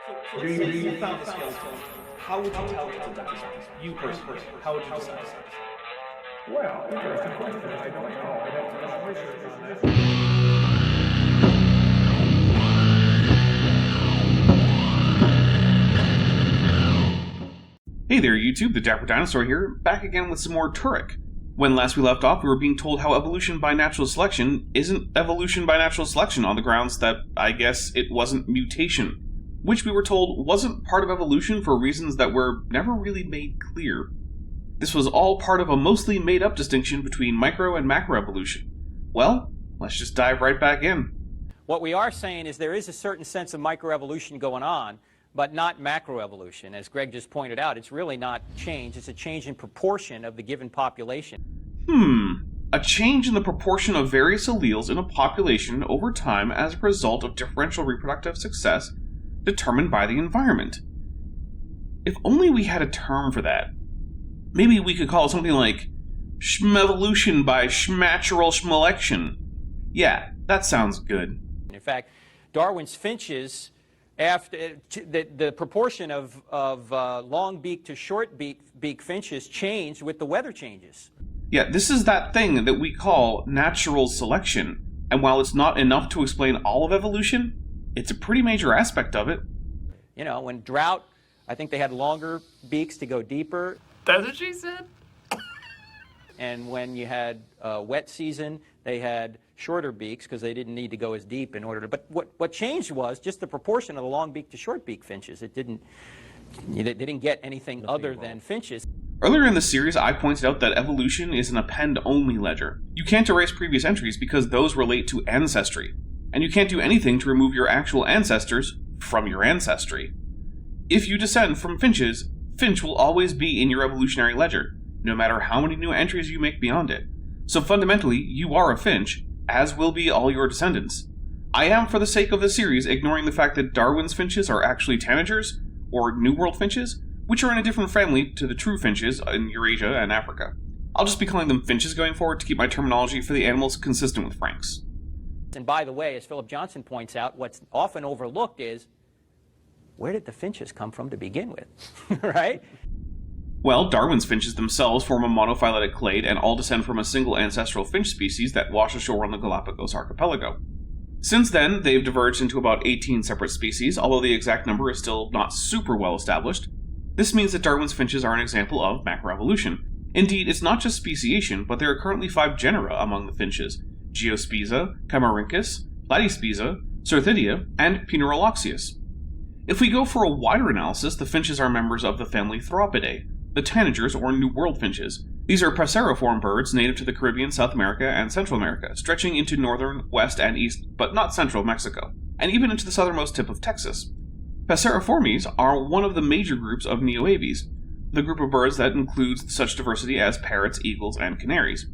So you found a skeleton. How would you tell it to represent? You personally, how would you decide? Well, interesting question. I don't know. I'd have to do some research on this. Hey there YouTube, the Dapper Dinosaur here, back again with some more Turek. When last we left off, we were being told how evolution by natural selection isn't evolution by natural selection on the grounds that, I guess, it wasn't mutation, which we were told wasn't part of evolution for reasons that were never really made clear. This was all part of a mostly made-up distinction between micro and macroevolution. Well, let's just dive right back in. What we are saying is there is a certain sense of microevolution going on, but not macroevolution. As Greg just pointed out, it's really not change, it's a change in proportion of the given population. A change in the proportion of various alleles in a population over time as a result of differential reproductive success determined by the environment. If only we had a term for that. Maybe we could call it something like Schmevolution by Schmatural Schmelection. Yeah, that sounds good. In fact, Darwin's finches, after the proportion of long-beaked to short-beaked finches changed with the weather changes. Yeah, this is that thing that we call natural selection, and while it's not enough to explain all of evolution, it's a pretty major aspect of it. You know, when drought, I think they had longer beaks to go deeper. That's what she said? And when you had wet season, they had shorter beaks because they didn't need to go as deep in order to. But what changed was just the proportion of the long-beaked to short-beaked finches. They didn't get anything other than finches. Earlier in the series, I pointed out that evolution is an append-only ledger. You can't erase previous entries because those relate to ancestry, and you can't do anything to remove your actual ancestors from your ancestry. If you descend from finches, Finch will always be in your evolutionary ledger, no matter how many new entries you make beyond it. So fundamentally, you are a finch, as will be all your descendants. I am, for the sake of the series, ignoring the fact that Darwin's finches are actually tanagers, or New World finches, which are in a different family to the true finches in Eurasia and Africa. I'll just be calling them finches going forward to keep my terminology for the animals consistent with Frank's. And by the way, as Philip Johnson points out, what's often overlooked is, where did the finches come from to begin with, right? Well, Darwin's finches themselves form a monophyletic clade and all descend from a single ancestral finch species that washed ashore on the Galapagos archipelago. Since then, they've diverged into about 18 separate species, although the exact number is still not super well established. This means that Darwin's finches are an example of macroevolution. Indeed, it's not just speciation, but there are currently 5 genera among the finches: Geospiza, Camarhynchus, Platyspiza, Certhidia, and Pineroloxius. If we go for a wider analysis, the finches are members of the family Arthropidae, the tanagers or New World finches. These are passeriform birds native to the Caribbean, South America, and Central America, stretching into northern, west, and east, but not central Mexico, and even into the southernmost tip of Texas. Passeriformes are one of the major groups of Neoaves, the group of birds that includes such diversity as parrots, eagles, and canaries.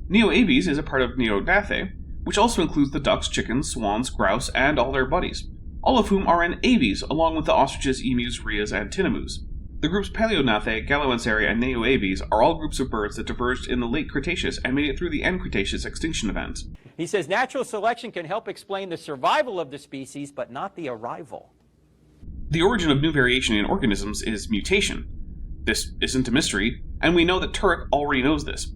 Neoaves is a part of Neognathae, which also includes the ducks, chickens, swans, grouse, and all their buddies, all of whom are in aves, along with the ostriches, emus, rheas, and tinamous. The groups Paleognathae, Gallivantaria, and Neoaves are all groups of birds that diverged in the late Cretaceous and made it through the end Cretaceous extinction event. He says natural selection can help explain the survival of the species, but not the arrival. The origin of new variation in organisms is mutation. This isn't a mystery, and we know that Turek already knows this.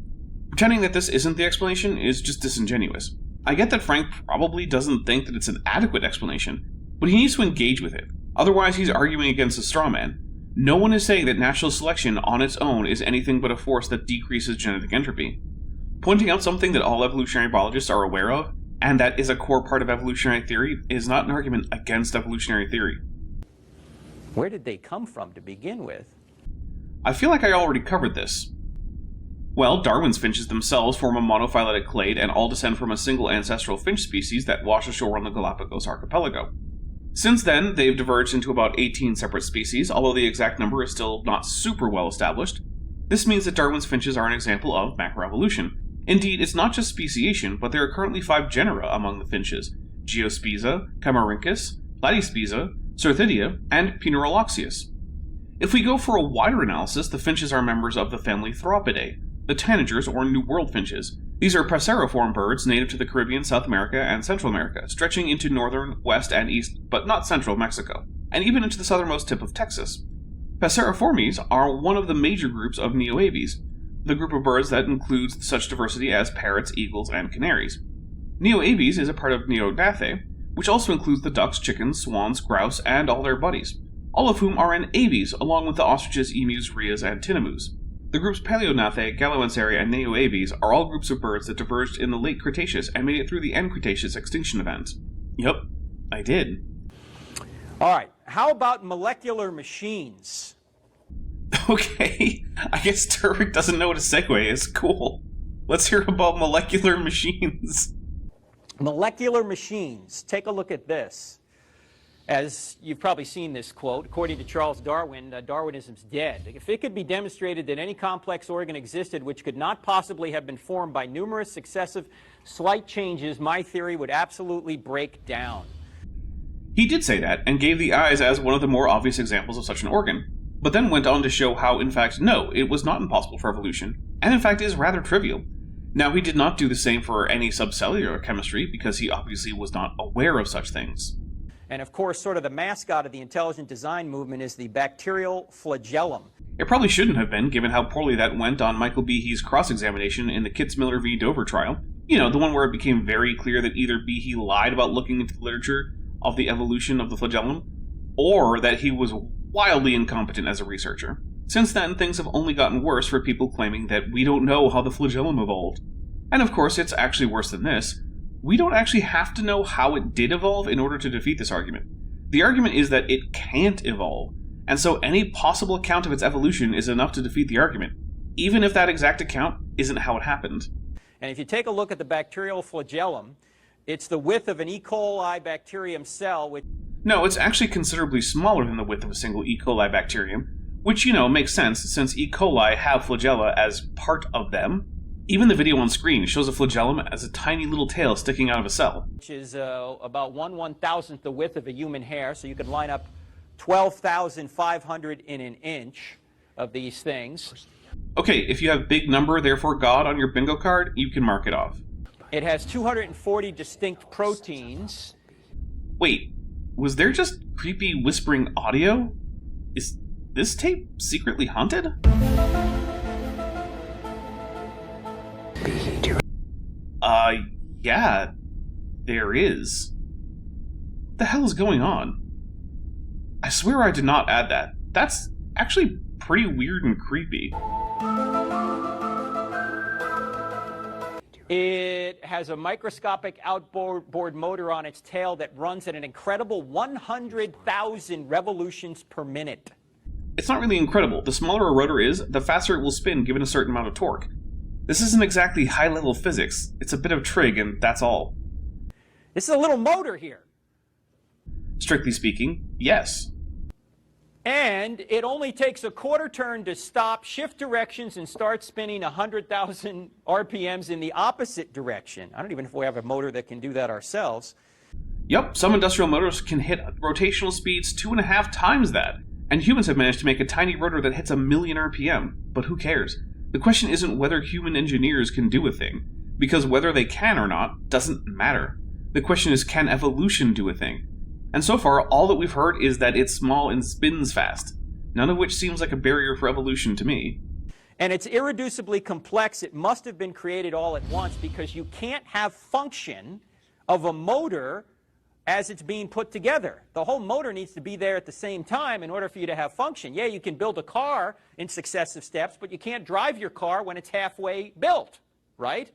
Pretending that this isn't the explanation is just disingenuous. I get that Frank probably doesn't think that it's an adequate explanation, but he needs to engage with it. Otherwise, he's arguing against a straw man. No one is saying that natural selection on its own is anything but a force that decreases genetic entropy. Pointing out something that all evolutionary biologists are aware of, and that is a core part of evolutionary theory, is not an argument against evolutionary theory. Where did they come from to begin with? I feel like I already covered this. Well, Darwin's finches themselves form a monophyletic clade and all descend from a single ancestral finch species that washed ashore on the Galapagos archipelago. Since then, they've diverged into about 18 separate species, although the exact number is still not super well established. This means that Darwin's finches are an example of macroevolution. Indeed, it's not just speciation, but there are currently 5 genera among the finches: Geospiza, Camarhynchus, Platyspiza, Certhidia, and Pineroloxius. If we go for a wider analysis, the finches are members of the family Arthropidae, the tanagers or New World finches. These are passeriform birds native to the Caribbean, South America, and Central America, stretching into northern, west, and east, but not central Mexico, and even into the southernmost tip of Texas. Passeriformes are one of the major groups of neoaves, the group of birds that includes such diversity as parrots, eagles, and canaries. Neoaves is a part of Neognathae, which also includes the ducks, chickens, swans, grouse, and all their buddies, all of whom are in aves, along with the ostriches, emus, rheas, and tinamous. The groups Paleognathae, Galloanseri, and Neoaves are all groups of birds that diverged in the late Cretaceous and made it through the end Cretaceous extinction event. Yep, I did. All right, how about molecular machines? Okay, I guess Turek doesn't know what a segue is. Cool. Let's hear about molecular machines. Molecular machines. Take a look at this. As you've probably seen this quote, according to Charles Darwin, Darwinism's dead. If it could be demonstrated that any complex organ existed which could not possibly have been formed by numerous successive slight changes, my theory would absolutely break down. He did say that, and gave the eyes as one of the more obvious examples of such an organ, but then went on to show how, in fact, no, it was not impossible for evolution, and in fact is rather trivial. Now, he did not do the same for any subcellular chemistry, because he obviously was not aware of such things. And of course, sort of the mascot of the intelligent design movement is the bacterial flagellum. It probably shouldn't have been, given how poorly that went on Michael Behe's cross-examination in the Kitzmiller v. Dover trial. You know, the one where it became very clear that either Behe lied about looking into the literature of the evolution of the flagellum, or that he was wildly incompetent as a researcher. Since then, things have only gotten worse for people claiming that we don't know how the flagellum evolved. And of course, it's actually worse than this. We don't actually have to know how it did evolve in order to defeat this argument. The argument is that it can't evolve, and so any possible account of its evolution is enough to defeat the argument, even if that exact account isn't how it happened. And if you take a look at the bacterial flagellum, it's the width of an E. coli bacterium cell, which... No, it's actually considerably smaller than the width of a single E. coli bacterium, which, you know, makes sense since E. coli have flagella as part of them. Even the video on screen shows a flagellum as a tiny little tail sticking out of a cell. Which is about 1/1000th the width of a human hair, so you can line up 12,500 in an inch of these things. Okay, if you have big number, therefore God on your bingo card, you can mark it off. It has 240 distinct proteins. Wait, was there just creepy whispering audio? Is this tape secretly haunted? Yeah, there is. What the hell is going on? I swear I did not add that. That's actually pretty weird and creepy. It has a microscopic outboard motor on its tail that runs at an incredible 100,000 revolutions per minute. It's not really incredible. The smaller a rotor is, the faster it will spin given a certain amount of torque. This isn't exactly high-level physics. It's a bit of trig, and that's all. This is a little motor here. Strictly speaking, yes. And it only takes a quarter turn to stop, shift directions, and start spinning 100,000 RPMs in the opposite direction. I don't even know if we have a motor that can do that ourselves. Yep, some industrial motors can hit rotational speeds 2.5 times that. And humans have managed to make a tiny rotor that hits 1,000,000 RPM. But who cares? The question isn't whether human engineers can do a thing, because whether they can or not doesn't matter. The question is, can evolution do a thing? And so far, all that we've heard is that it's small and spins fast, none of which seems like a barrier for evolution to me. And it's irreducibly complex. It must have been created all at once, because you can't have function of a motor as it's being put together. The whole motor needs to be there at the same time in order for you to have function. Yeah, you can build a car in successive steps, but you can't drive your car when it's halfway built, right?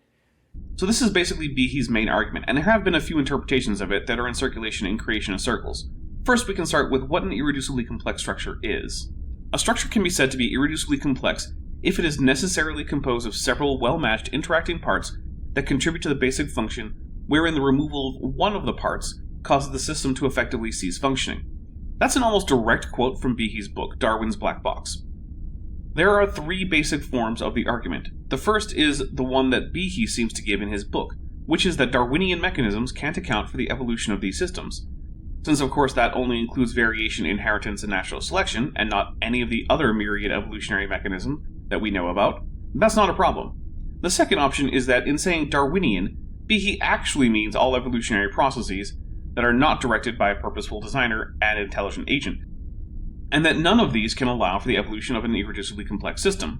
So this is basically Behe's main argument, and there have been a few interpretations of it that are in circulation in creationist circles. First, we can start with what an irreducibly complex structure is. A structure can be said to be irreducibly complex if it is necessarily composed of several well-matched interacting parts that contribute to the basic function, wherein the removal of one of the parts causes the system to effectively cease functioning. That's an almost direct quote from Behe's book, Darwin's Black Box. There are 3 basic forms of the argument. The first is the one that Behe seems to give in his book, which is that Darwinian mechanisms can't account for the evolution of these systems. Since of course that only includes variation, inheritance, and natural selection, and not any of the other myriad evolutionary mechanisms that we know about, that's not a problem. The second option is that in saying Darwinian, Behe actually means all evolutionary processes, that are not directed by a purposeful designer and intelligent agent, and that none of these can allow for the evolution of an irreducibly complex system.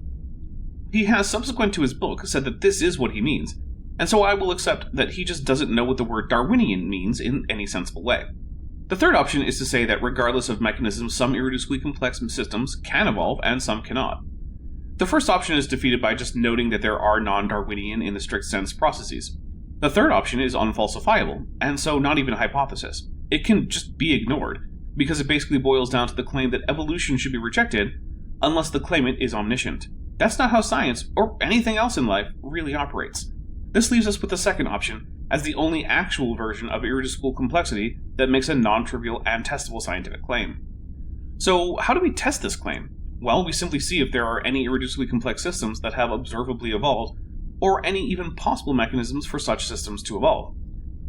He has, subsequent to his book, said that this is what he means, and so I will accept that he just doesn't know what the word Darwinian means in any sensible way. The third option is to say that regardless of mechanism, some irreducibly complex systems can evolve and some cannot. The first option is defeated by just noting that there are non-Darwinian in the strict sense processes. The third option is unfalsifiable, and so not even a hypothesis. It can just be ignored, because it basically boils down to the claim that evolution should be rejected unless the claimant is omniscient. That's not how science, or anything else in life, really operates. This leaves us with the second option, as the only actual version of irreducible complexity that makes a non-trivial and testable scientific claim. So, how do we test this claim? Well, we simply see if there are any irreducibly complex systems that have observably evolved, or any even possible mechanisms for such systems to evolve.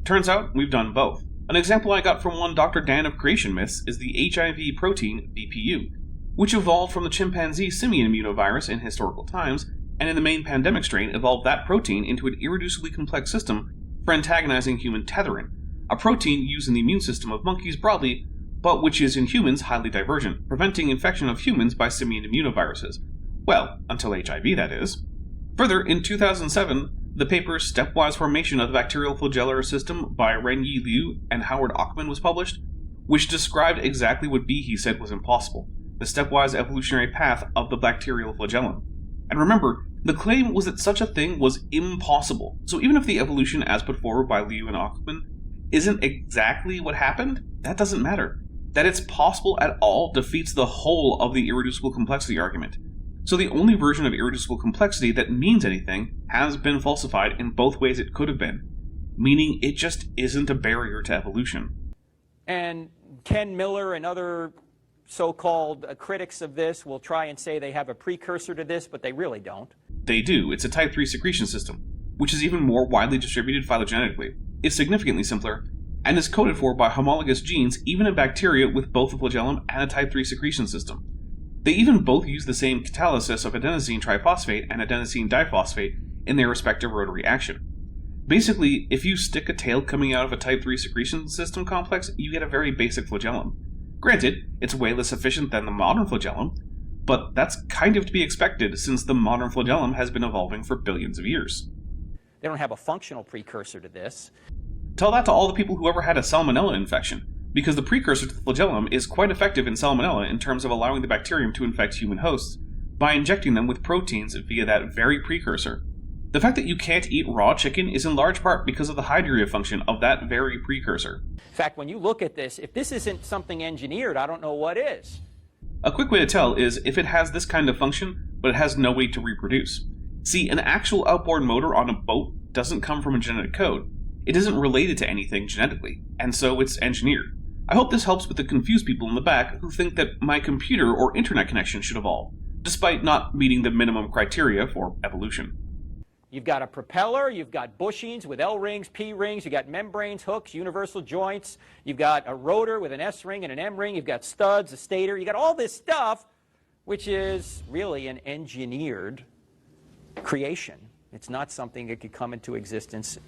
Turns out, we've done both. An example I got from one Dr. Dan of Creation Myths is the HIV protein BPU, which evolved from the chimpanzee simian immunovirus in historical times, and in the main pandemic strain evolved that protein into an irreducibly complex system for antagonizing human tetherin, a protein used in the immune system of monkeys broadly, but which is in humans highly divergent, preventing infection of humans by simian immunoviruses. Well, until HIV, that is. Further, in 2007, the paper Stepwise Formation of the Bacterial Flagellar System by Renyi Liu and Howard Auckman was published, which described exactly what Behe said was impossible, the stepwise evolutionary path of the bacterial flagellum. And remember, the claim was that such a thing was impossible, so even if the evolution as put forward by Liu and Auckman isn't exactly what happened, that doesn't matter. That it's possible at all defeats the whole of the irreducible complexity argument. So the only version of irreducible complexity that means anything has been falsified in both ways it could have been, meaning it just isn't a barrier to evolution. And Ken Miller and other so-called critics of this will try and say they have a precursor to this, but they really don't. They do. It's a type 3 secretion system, which is even more widely distributed phylogenetically. It's significantly simpler, and is coded for by homologous genes even in bacteria with both a flagellum and a type 3 secretion system. They even both use the same catalysis of adenosine triphosphate and adenosine diphosphate in their respective rotary action. Basically, if you stick a tail coming out of a type 3 secretion system complex, you get a very basic flagellum. Granted, it's way less efficient than the modern flagellum, but that's kind of to be expected since the modern flagellum has been evolving for billions of years. They don't have a functional precursor to this. Tell that to all the people who ever had a salmonella infection, because the precursor to the flagellum is quite effective in salmonella in terms of allowing the bacterium to infect human hosts by injecting them with proteins via that very precursor. The fact that you can't eat raw chicken is in large part because of the hydria function of that very precursor. In fact, when you look at this, if this isn't something engineered, I don't know what is. A quick way to tell is if it has this kind of function, but it has no way to reproduce. See, an actual outboard motor on a boat doesn't come from a genetic code. It isn't related to anything genetically, and so it's engineered. I hope this helps with the confused people in the back who think that my computer or internet connection should evolve, despite not meeting the minimum criteria for evolution. You've got a propeller, you've got bushings with L-rings, P-rings, you've got membranes, hooks, universal joints, you've got a rotor with an S-ring and an M-ring, you've got studs, a stator, you've got all this stuff, which is really an engineered creation. It's not something that could come into existence.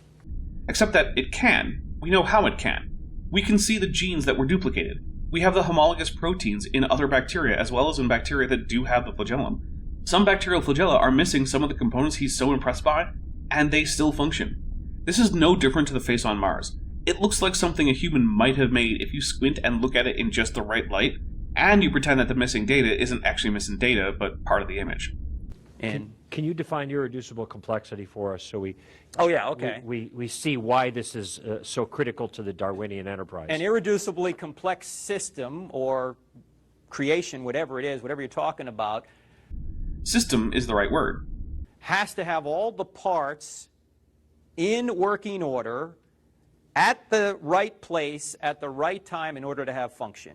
Except that it can. We know how it can. We can see the genes that were duplicated. We have the homologous proteins in other bacteria as well as in bacteria that do have the flagellum. Some bacterial flagella are missing some of the components he's so impressed by, and they still function. This is no different to the face on Mars. It looks like something a human might have made if you squint and look at it in just the right light, and you pretend that the missing data isn't actually missing data, but part of the image. And can you define irreducible complexity for us so we we see why this is so critical to the Darwinian enterprise? An irreducibly complex system or creation, whatever it is, whatever you're talking about, system is the right word. Has to have all the parts in working order at the right place at the right time in order to have function.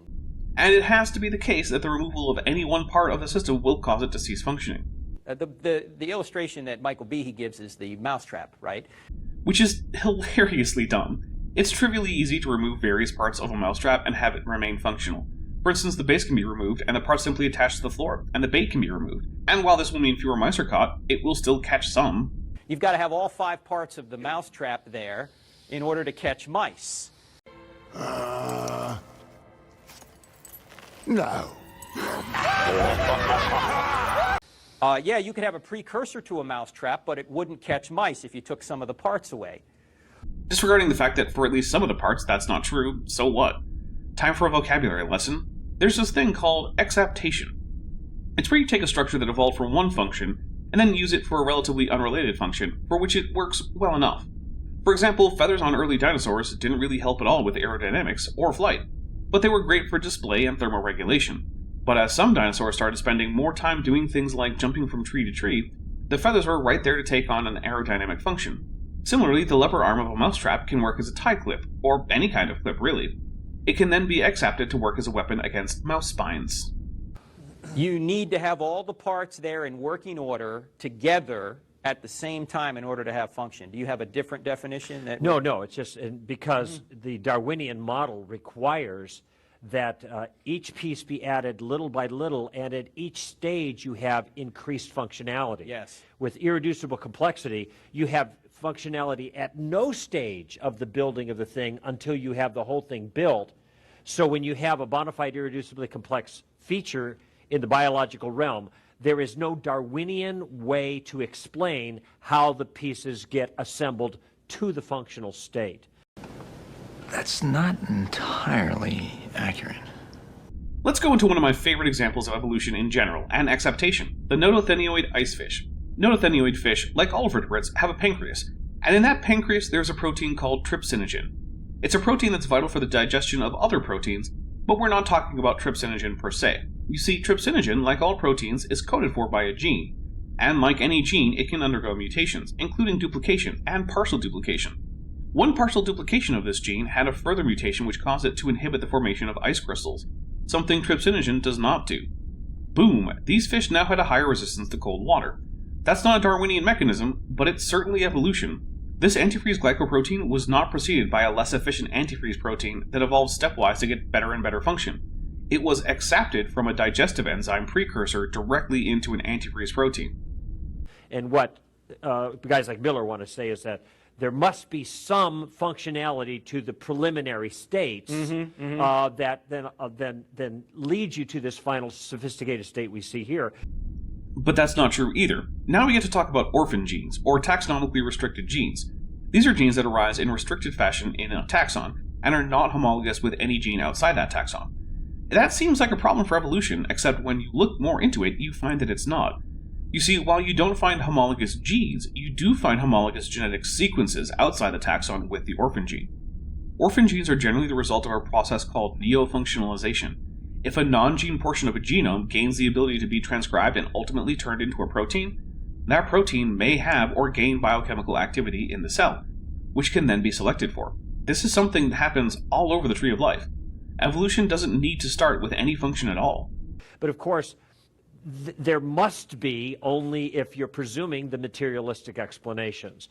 And it has to be the case that the removal of any one part of the system will cause it to cease functioning. The illustration that Michael Behe gives is the mousetrap, right? Which is hilariously dumb. It's trivially easy to remove various parts of a mousetrap and have it remain functional. For instance, the base can be removed, and the parts simply attached to the floor, and the bait can be removed. And while this will mean fewer mice are caught, it will still catch some. You've got to have all 5 parts of the mousetrap there in order to catch mice. No. Yeah, you could have a precursor to a mousetrap, but it wouldn't catch mice if you took some of the parts away. Disregarding the fact that for at least some of the parts that's not true, so what? Time for a vocabulary lesson. There's this thing called exaptation. It's where you take a structure that evolved from one function and then use it for a relatively unrelated function for which it works well enough. For example, feathers on early dinosaurs didn't really help at all with aerodynamics or flight, but they were great for display and thermoregulation. But as some dinosaurs started spending more time doing things like jumping from tree to tree, the feathers were right there to take on an aerodynamic function. Similarly, the lever arm of a mousetrap can work as a tie clip, or any kind of clip really. It can then be exapted to work as a weapon against mouse spines. You need to have all the parts there in working order together at the same time in order to have function. Do you have a different definition? No, it's just because the Darwinian model requires that each piece be added little by little, and at each stage you have increased functionality. Yes. With irreducible complexity, you have functionality at no stage of the building of the thing until you have the whole thing built. So when you have a bona fide irreducibly complex feature in the biological realm, there is no Darwinian way to explain how the pieces get assembled to the functional state. That's not entirely accurate. Let's go into one of my favorite examples of evolution in general, and exaptation, the notothenioid icefish. Notothenioid fish, like all vertebrates, have a pancreas, and in that pancreas there's a protein called trypsinogen. It's a protein that's vital for the digestion of other proteins, but we're not talking about trypsinogen per se. You see, trypsinogen, like all proteins, is coded for by a gene, and like any gene, it can undergo mutations, including duplication and partial duplication. One partial duplication of this gene had a further mutation which caused it to inhibit the formation of ice crystals, something trypsinogen does not do. Boom! These fish now had a higher resistance to cold water. That's not a Darwinian mechanism, but it's certainly evolution. This antifreeze glycoprotein was not preceded by a less efficient antifreeze protein that evolved stepwise to get better and better function. It was exapted from a digestive enzyme precursor directly into an antifreeze protein. And what guys like Miller want to say is that there must be some functionality to the preliminary states that then leads you to this final sophisticated state we see here. But that's not true either. Now we get to talk about orphan genes, or taxonomically restricted genes. These are genes that arise in restricted fashion in a taxon, and are not homologous with any gene outside that taxon. That seems like a problem for evolution, except when you look more into it, you find that it's not. You see, while you don't find homologous genes, you do find homologous genetic sequences outside the taxon with the orphan gene. Orphan genes are generally the result of a process called neofunctionalization. If a non-gene portion of a genome gains the ability to be transcribed and ultimately turned into a protein, that protein may have or gain biochemical activity in the cell, which can then be selected for. This is something that happens all over the tree of life. Evolution doesn't need to start with any function at all. But of course, there must be only if you're presuming the materialistic explanations.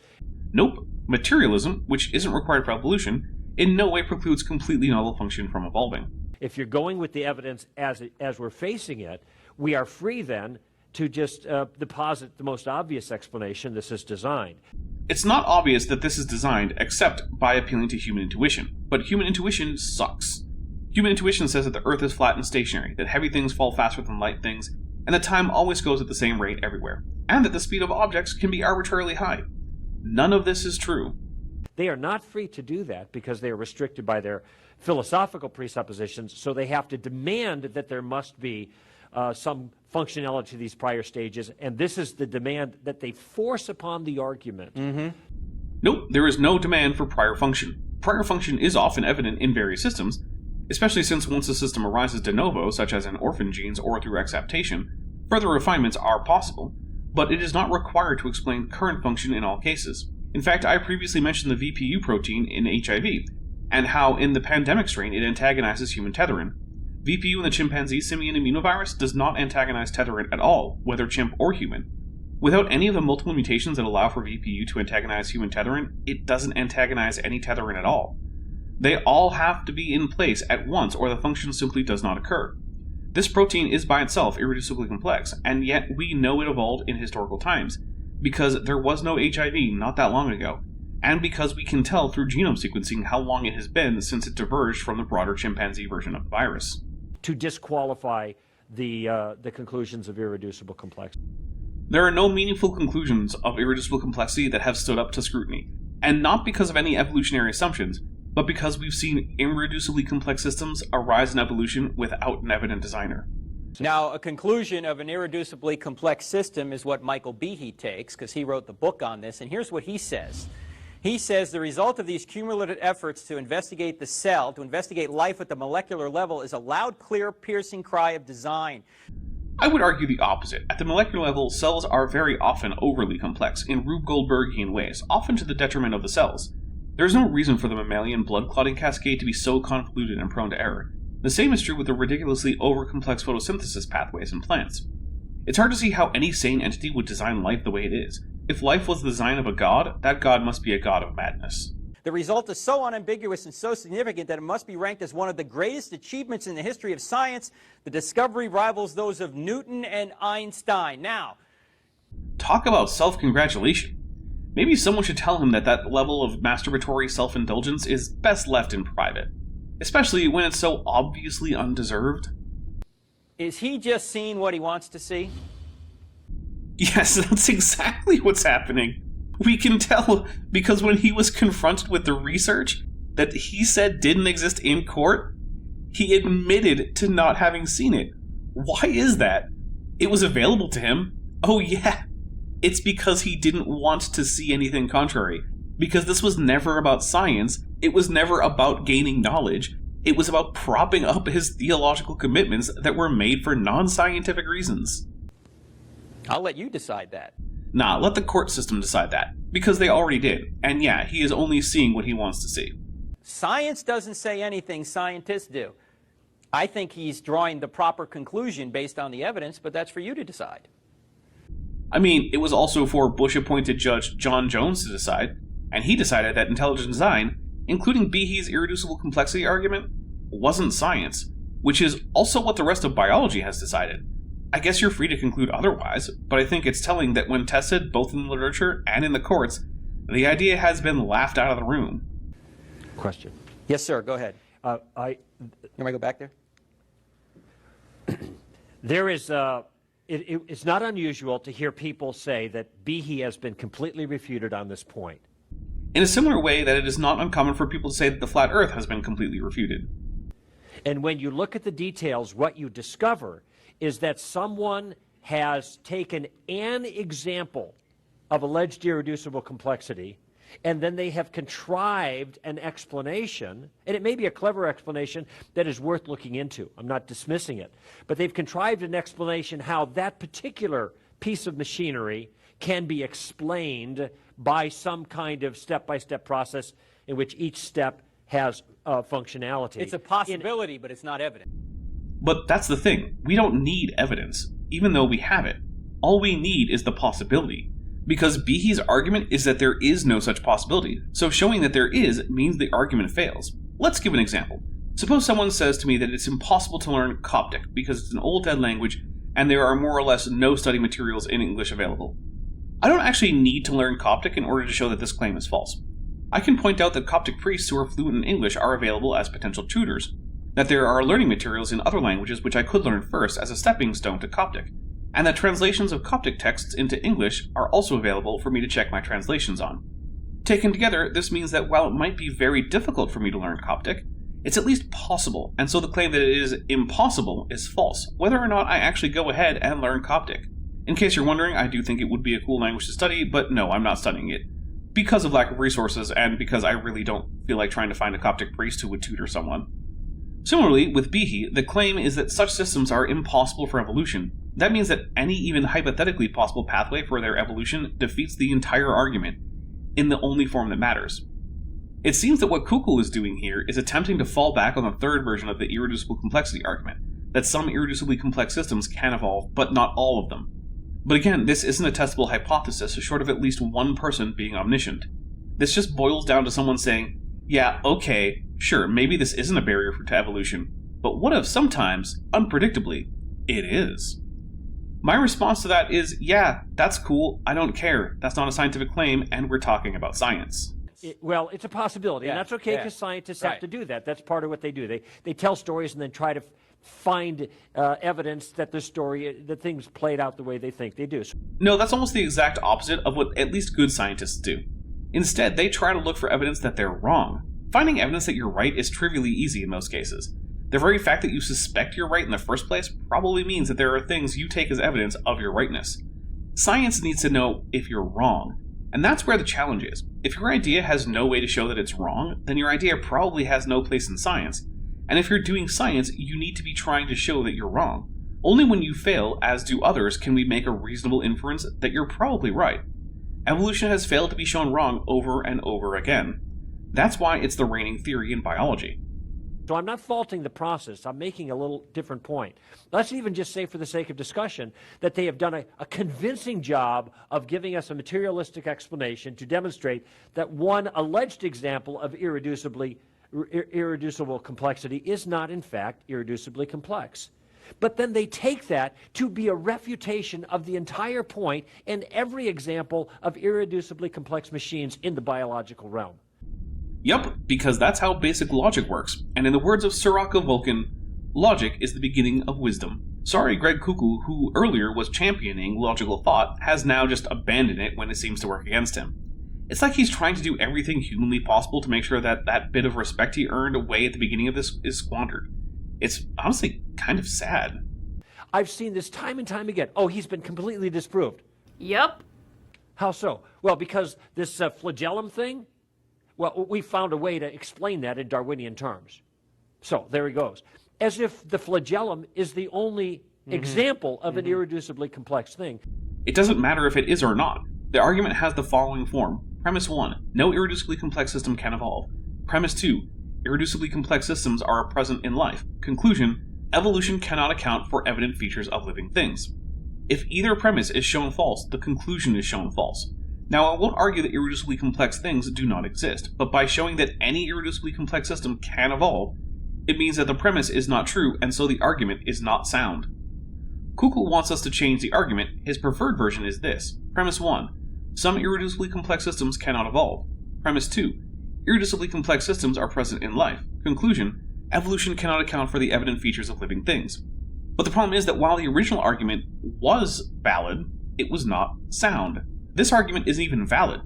Nope. Materialism, which isn't required for evolution, in no way precludes completely novel function from evolving. If you're going with the evidence as we're facing it, we are free then to just deposit the most obvious explanation: this is designed. It's not obvious that this is designed except by appealing to human intuition, but human intuition sucks. Human intuition says that the Earth is flat and stationary, that heavy things fall faster than light things, and that time always goes at the same rate everywhere, and that the speed of objects can be arbitrarily high. None of this is true. They are not free to do that because they are restricted by their philosophical presuppositions, so they have to demand that there must be some functionality to these prior stages, and this is the demand that they force upon the argument. Nope, there is no demand for prior function. Prior function is often evident in various systems, especially since once a system arises de novo, such as in orphan genes or through exaptation, further refinements are possible, but it is not required to explain current function in all cases. In fact, I previously mentioned the VPU protein in HIV, and how in the pandemic strain it antagonizes human tetherin. VPU in the chimpanzee simian immunovirus does not antagonize tetherin at all, whether chimp or human. Without any of the multiple mutations that allow for VPU to antagonize human tetherin, it doesn't antagonize any tetherin at all. They all have to be in place at once or the function simply does not occur. This protein is by itself irreducibly complex, and yet we know it evolved in historical times, because there was no HIV not that long ago, and because we can tell through genome sequencing how long it has been since it diverged from the broader chimpanzee version of the virus. To disqualify the conclusions of irreducible complexity. There are no meaningful conclusions of irreducible complexity that have stood up to scrutiny, and not because of any evolutionary assumptions, but because we've seen irreducibly complex systems arise in evolution without an evident designer. Now, a conclusion of an irreducibly complex system is what Michael Behe takes, because he wrote the book on this, and here's what he says. He says the result of these cumulative efforts to investigate the cell, to investigate life at the molecular level, is a loud, clear, piercing cry of design. I would argue the opposite. At the molecular level, cells are very often overly complex, in Rube Goldbergian ways, often to the detriment of the cells. There is no reason for the mammalian blood clotting cascade to be so convoluted and prone to error. The same is true with the ridiculously over-complex photosynthesis pathways in plants. It's hard to see how any sane entity would design life the way it is. If life was the design of a god, that god must be a god of madness. The result is so unambiguous and so significant that it must be ranked as one of the greatest achievements in the history of science. The discovery rivals those of Newton and Einstein. Now, talk about self-congratulation. Maybe someone should tell him that that level of masturbatory self-indulgence is best left in private, especially when it's so obviously undeserved. is he just seeing what he wants to see? Yes, that's exactly what's happening. We can tell because when he was confronted with the research that he said didn't exist in court, he admitted to not having seen it. Why is that? It was available to him. Oh yeah, it's because he didn't want to see anything contrary. Because this was never about science, it was never about gaining knowledge, it was about propping up his theological commitments that were made for non-scientific reasons. I'll let you decide that. Nah, let the court system decide that, because they already did. And yeah, he is only seeing what he wants to see. Science doesn't say anything, scientists do. I think he's drawing the proper conclusion based on the evidence, but that's for you to decide. I mean, it was also for Bush-appointed Judge John Jones to decide, and he decided that intelligent design, including Behe's irreducible complexity argument, wasn't science, which is also what the rest of biology has decided. I guess you're free to conclude otherwise, but I think it's telling that when tested both in the literature and in the courts, the idea has been laughed out of the room. Question. Yes, sir. Go ahead. You want me to go back there? There is, it's not unusual to hear people say that Behe has been completely refuted on this point. In a similar way that it is not uncommon for people to say that the flat Earth has been completely refuted. And when you look at the details, what you discover is that someone has taken an example of alleged irreducible complexity, and then they have contrived an explanation, and it may be a clever explanation that is worth looking into. I'm not dismissing it. But they've contrived an explanation how that particular piece of machinery can be explained by some kind of step-by-step process in which each step has functionality. It's a possibility, but it's not evident. But that's the thing. We don't need evidence, even though we have it. All we need is the possibility. Because Behe's argument is that there is no such possibility, so showing that there is means the argument fails. Let's give an example. Suppose someone says to me that it's impossible to learn Coptic because it's an old dead language and there are more or less no study materials in English available. I don't actually need to learn Coptic in order to show that this claim is false. I can point out that Coptic priests who are fluent in English are available as potential tutors, that there are learning materials in other languages which I could learn first as a stepping stone to Coptic, and that translations of Coptic texts into English are also available for me to check my translations on. Taken together, this means that while it might be very difficult for me to learn Coptic, it's at least possible, and so the claim that it is impossible is false, whether or not I actually go ahead and learn Coptic. In case you're wondering, I do think it would be a cool language to study, but no, I'm not studying it. Because of lack of resources, and because I really don't feel like trying to find a Coptic priest who would tutor someone. Similarly, with Behe, the claim is that such systems are impossible for evolution. That means that any even hypothetically possible pathway for their evolution defeats the entire argument, in the only form that matters. It seems that what Kukul is doing here is attempting to fall back on the third version of the irreducible complexity argument, that some irreducibly complex systems can evolve, but not all of them. But again, this isn't a testable hypothesis short of at least one person being omniscient. This just boils down to someone saying, yeah, okay, sure, maybe this isn't a barrier to evolution, but what if sometimes, unpredictably, it is? My response to that is, yeah, that's cool, I don't care, that's not a scientific claim, and we're talking about science. Well, it's a possibility, and that's okay because scientists have to do that. That's part of what they do. They tell stories and then try to find evidence that that things played out the way they think they do. No, that's almost the exact opposite of what at least good scientists do. Instead, they try to look for evidence that they're wrong. Finding evidence that you're right is trivially easy in most cases. The very fact that you suspect you're right in the first place probably means that there are things you take as evidence of your rightness. Science needs to know if you're wrong. And that's where the challenge is. If your idea has no way to show that it's wrong, then your idea probably has no place in science. And if you're doing science, you need to be trying to show that you're wrong. Only when you fail, as do others, can we make a reasonable inference that you're probably right. Evolution has failed to be shown wrong over and over again. That's why it's the reigning theory in biology. So I'm not faulting the process. I'm making a little different point. Let's even just say, for the sake of discussion, that they have done a convincing job of giving us a materialistic explanation to demonstrate that one alleged example of irreducible complexity is not, in fact, irreducibly complex. But then they take that to be a refutation of the entire point and every example of irreducibly complex machines in the biological realm. Yup, because that's how basic logic works, and in the words of Sirach of Vulcan, logic is the beginning of wisdom. Sorry, Greg Cuckoo, who earlier was championing logical thought, has now just abandoned it when it seems to work against him. It's like he's trying to do everything humanly possible to make sure that that bit of respect he earned away at the beginning of this is squandered. It's honestly kind of sad. I've seen this time and time again. Oh, he's been completely disproved. Yep. How so? Well, because this flagellum thing, well, we found a way to explain that in Darwinian terms. So, there he goes. As if the flagellum is the only example of an irreducibly complex thing. It doesn't matter if it is or not. The argument has the following form. Premise 1. No irreducibly complex system can evolve. Premise 2. Irreducibly complex systems are present in life. Conclusion. Evolution cannot account for evident features of living things. If either premise is shown false, the conclusion is shown false. Now, I won't argue that irreducibly complex things do not exist, but by showing that any irreducibly complex system can evolve, it means that the premise is not true, and so the argument is not sound. Kukul wants us to change the argument. His preferred version is this. Premise 1. Some irreducibly complex systems cannot evolve. Premise 2. Irreducibly complex systems are present in life. Conclusion. Evolution cannot account for the evident features of living things. But the problem is that while the original argument was valid, it was not sound. This argument isn't even valid.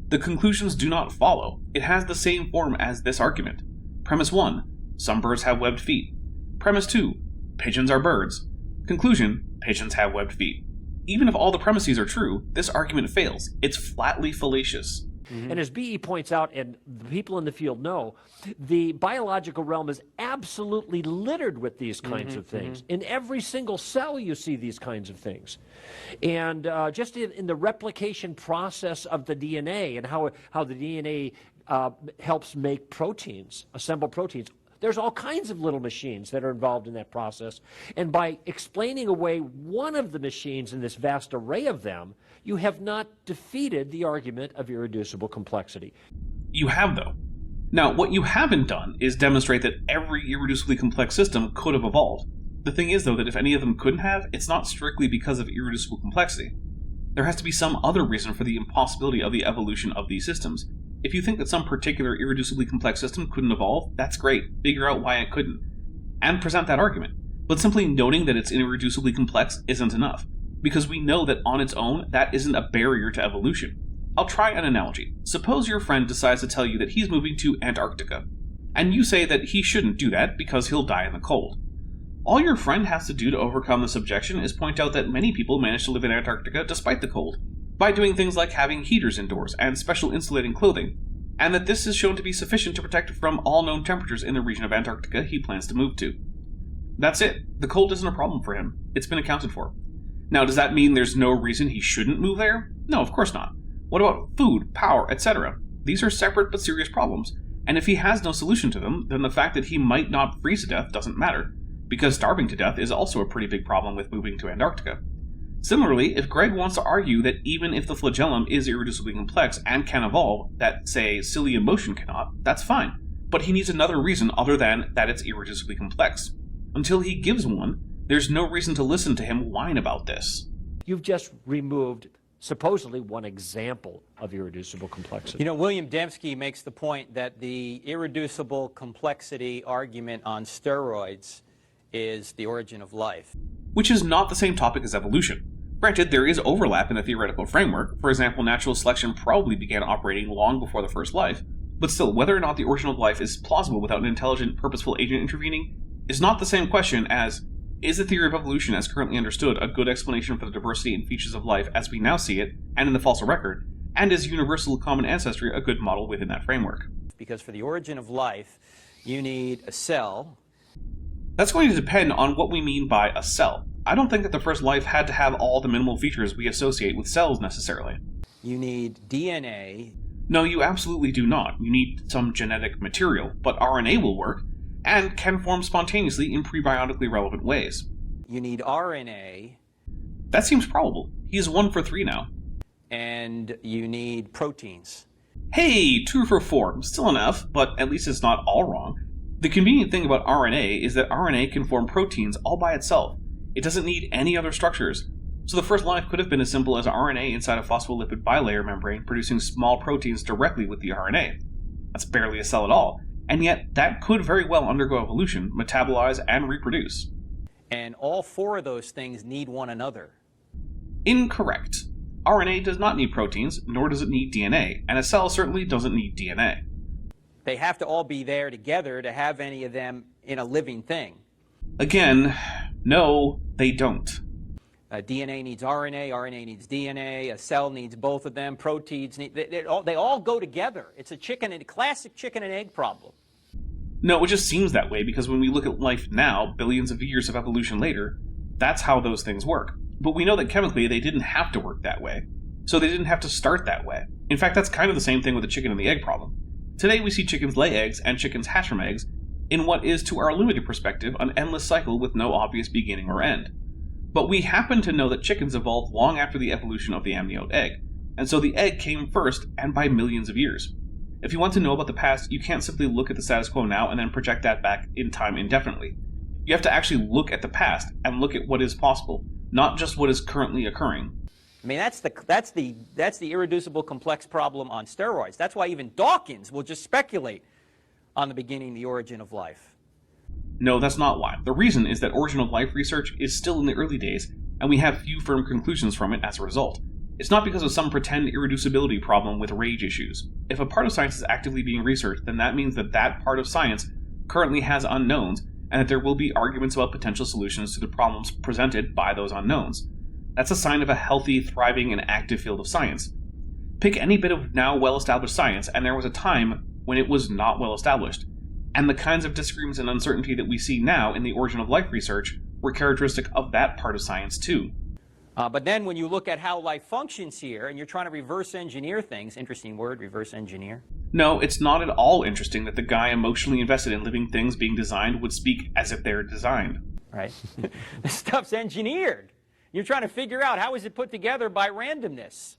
The conclusions do not follow. It has the same form as this argument. Premise 1. Some birds have webbed feet. Premise 2. Pigeons are birds. Conclusion. Pigeons have webbed feet. Even if all the premises are true, this argument fails. It's flatly fallacious. And as Behe points out, and the people in the field know, the biological realm is absolutely littered with these kinds of things. In every single cell you see these kinds of things. And just in the replication process of the DNA and how the DNA helps make proteins, assemble proteins, there's all kinds of little machines that are involved in that process. And by explaining away one of the machines in this vast array of them, you have not defeated the argument of irreducible complexity. You have, though. Now, what you haven't done is demonstrate that every irreducibly complex system could have evolved. The thing is, though, that if any of them couldn't have, it's not strictly because of irreducible complexity. There has to be some other reason for the impossibility of the evolution of these systems. If you think that some particular irreducibly complex system couldn't evolve, that's great. Figure out why it couldn't. And present that argument. But simply noting that it's irreducibly complex isn't enough, because we know that on its own, that isn't a barrier to evolution. I'll try an analogy. Suppose your friend decides to tell you that he's moving to Antarctica, and you say that he shouldn't do that because he'll die in the cold. All your friend has to do to overcome this objection is point out that many people manage to live in Antarctica despite the cold, by doing things like having heaters indoors and special insulating clothing, and that this is shown to be sufficient to protect from all known temperatures in the region of Antarctica he plans to move to. That's it. The cold isn't a problem for him. It's been accounted for. Now, does that mean there's no reason he shouldn't move there? No, of course not. What about food, power, etc.? These are separate but serious problems, and if he has no solution to them, then the fact that he might not freeze to death doesn't matter, because starving to death is also a pretty big problem with moving to Antarctica. Similarly, if Greg wants to argue that even if the flagellum is irreducibly complex and can evolve, that, say, cilium motion cannot, that's fine. But he needs another reason other than that it's irreducibly complex. Until he gives one, there's no reason to listen to him whine about this. You've just removed supposedly one example of irreducible complexity. You know, William Dembski makes the point that the irreducible complexity argument on steroids is the origin of life. Which is not the same topic as evolution. Granted, there is overlap in the theoretical framework. For example, natural selection probably began operating long before the first life. But still, whether or not the origin of life is plausible without an intelligent, purposeful agent intervening is not the same question as, is the theory of evolution as currently understood a good explanation for the diversity and features of life as we now see it, and in the fossil record, and is universal common ancestry a good model within that framework? Because for the origin of life, you need a cell. That's going to depend on what we mean by a cell. I don't think that the first life had to have all the minimal features we associate with cells necessarily. You need DNA. No, you absolutely do not. You need some genetic material, but RNA will work, and can form spontaneously in prebiotically relevant ways. You need RNA. That seems probable. He's 1 for 3 now. And you need proteins. Hey, 2 for 4. Still enough, but at least it's not all wrong. The convenient thing about RNA is that RNA can form proteins all by itself. It doesn't need any other structures. So the first life could have been as simple as RNA inside a phospholipid bilayer membrane producing small proteins directly with the RNA. That's barely a cell at all. And yet, that could very well undergo evolution, metabolize, and reproduce. And all 4 of those things need one another. Incorrect. RNA does not need proteins, nor does it need DNA, and a cell certainly doesn't need DNA. They have to all be there together to have any of them in a living thing. Again, no, they don't. DNA needs RNA, RNA needs DNA, a cell needs both of them, proteins need, they all go together. It's a classic chicken and egg problem. No, it just seems that way because when we look at life now, billions of years of evolution later, that's how those things work. But we know that chemically they didn't have to work that way. So they didn't have to start that way. In fact, that's kind of the same thing with the chicken and the egg problem. Today we see chickens lay eggs and chickens hatch from eggs in what is, to our limited perspective, an endless cycle with no obvious beginning or end. But we happen to know that chickens evolved long after the evolution of the amniote egg, and so the egg came first and by millions of years. If you want to know about the past, you can't simply look at the status quo now and then project that back in time indefinitely. You have to actually look at the past and look at what is possible, not just what is currently occurring. I mean, that's the irreducible complex problem on steroids. That's why even Dawkins will just speculate on the beginning, the origin of life. No, that's not why. The reason is that origin of life research is still in the early days, and we have few firm conclusions from it as a result. It's not because of some pretend irreducibility problem with rage issues. If a part of science is actively being researched, then that means that that part of science currently has unknowns, and that there will be arguments about potential solutions to the problems presented by those unknowns. That's a sign of a healthy, thriving, and active field of science. Pick any bit of now well-established science, and there was a time when it was not well-established. And the kinds of disagreements and uncertainty that we see now in the origin of life research were characteristic of that part of science too. But then when you look at how life functions here, and you're trying to reverse engineer things, interesting word, reverse engineer. No, it's not at all interesting that the guy emotionally invested in living things being designed would speak as if they're designed. Right. This stuff's engineered. You're trying to figure out how is it put together by randomness.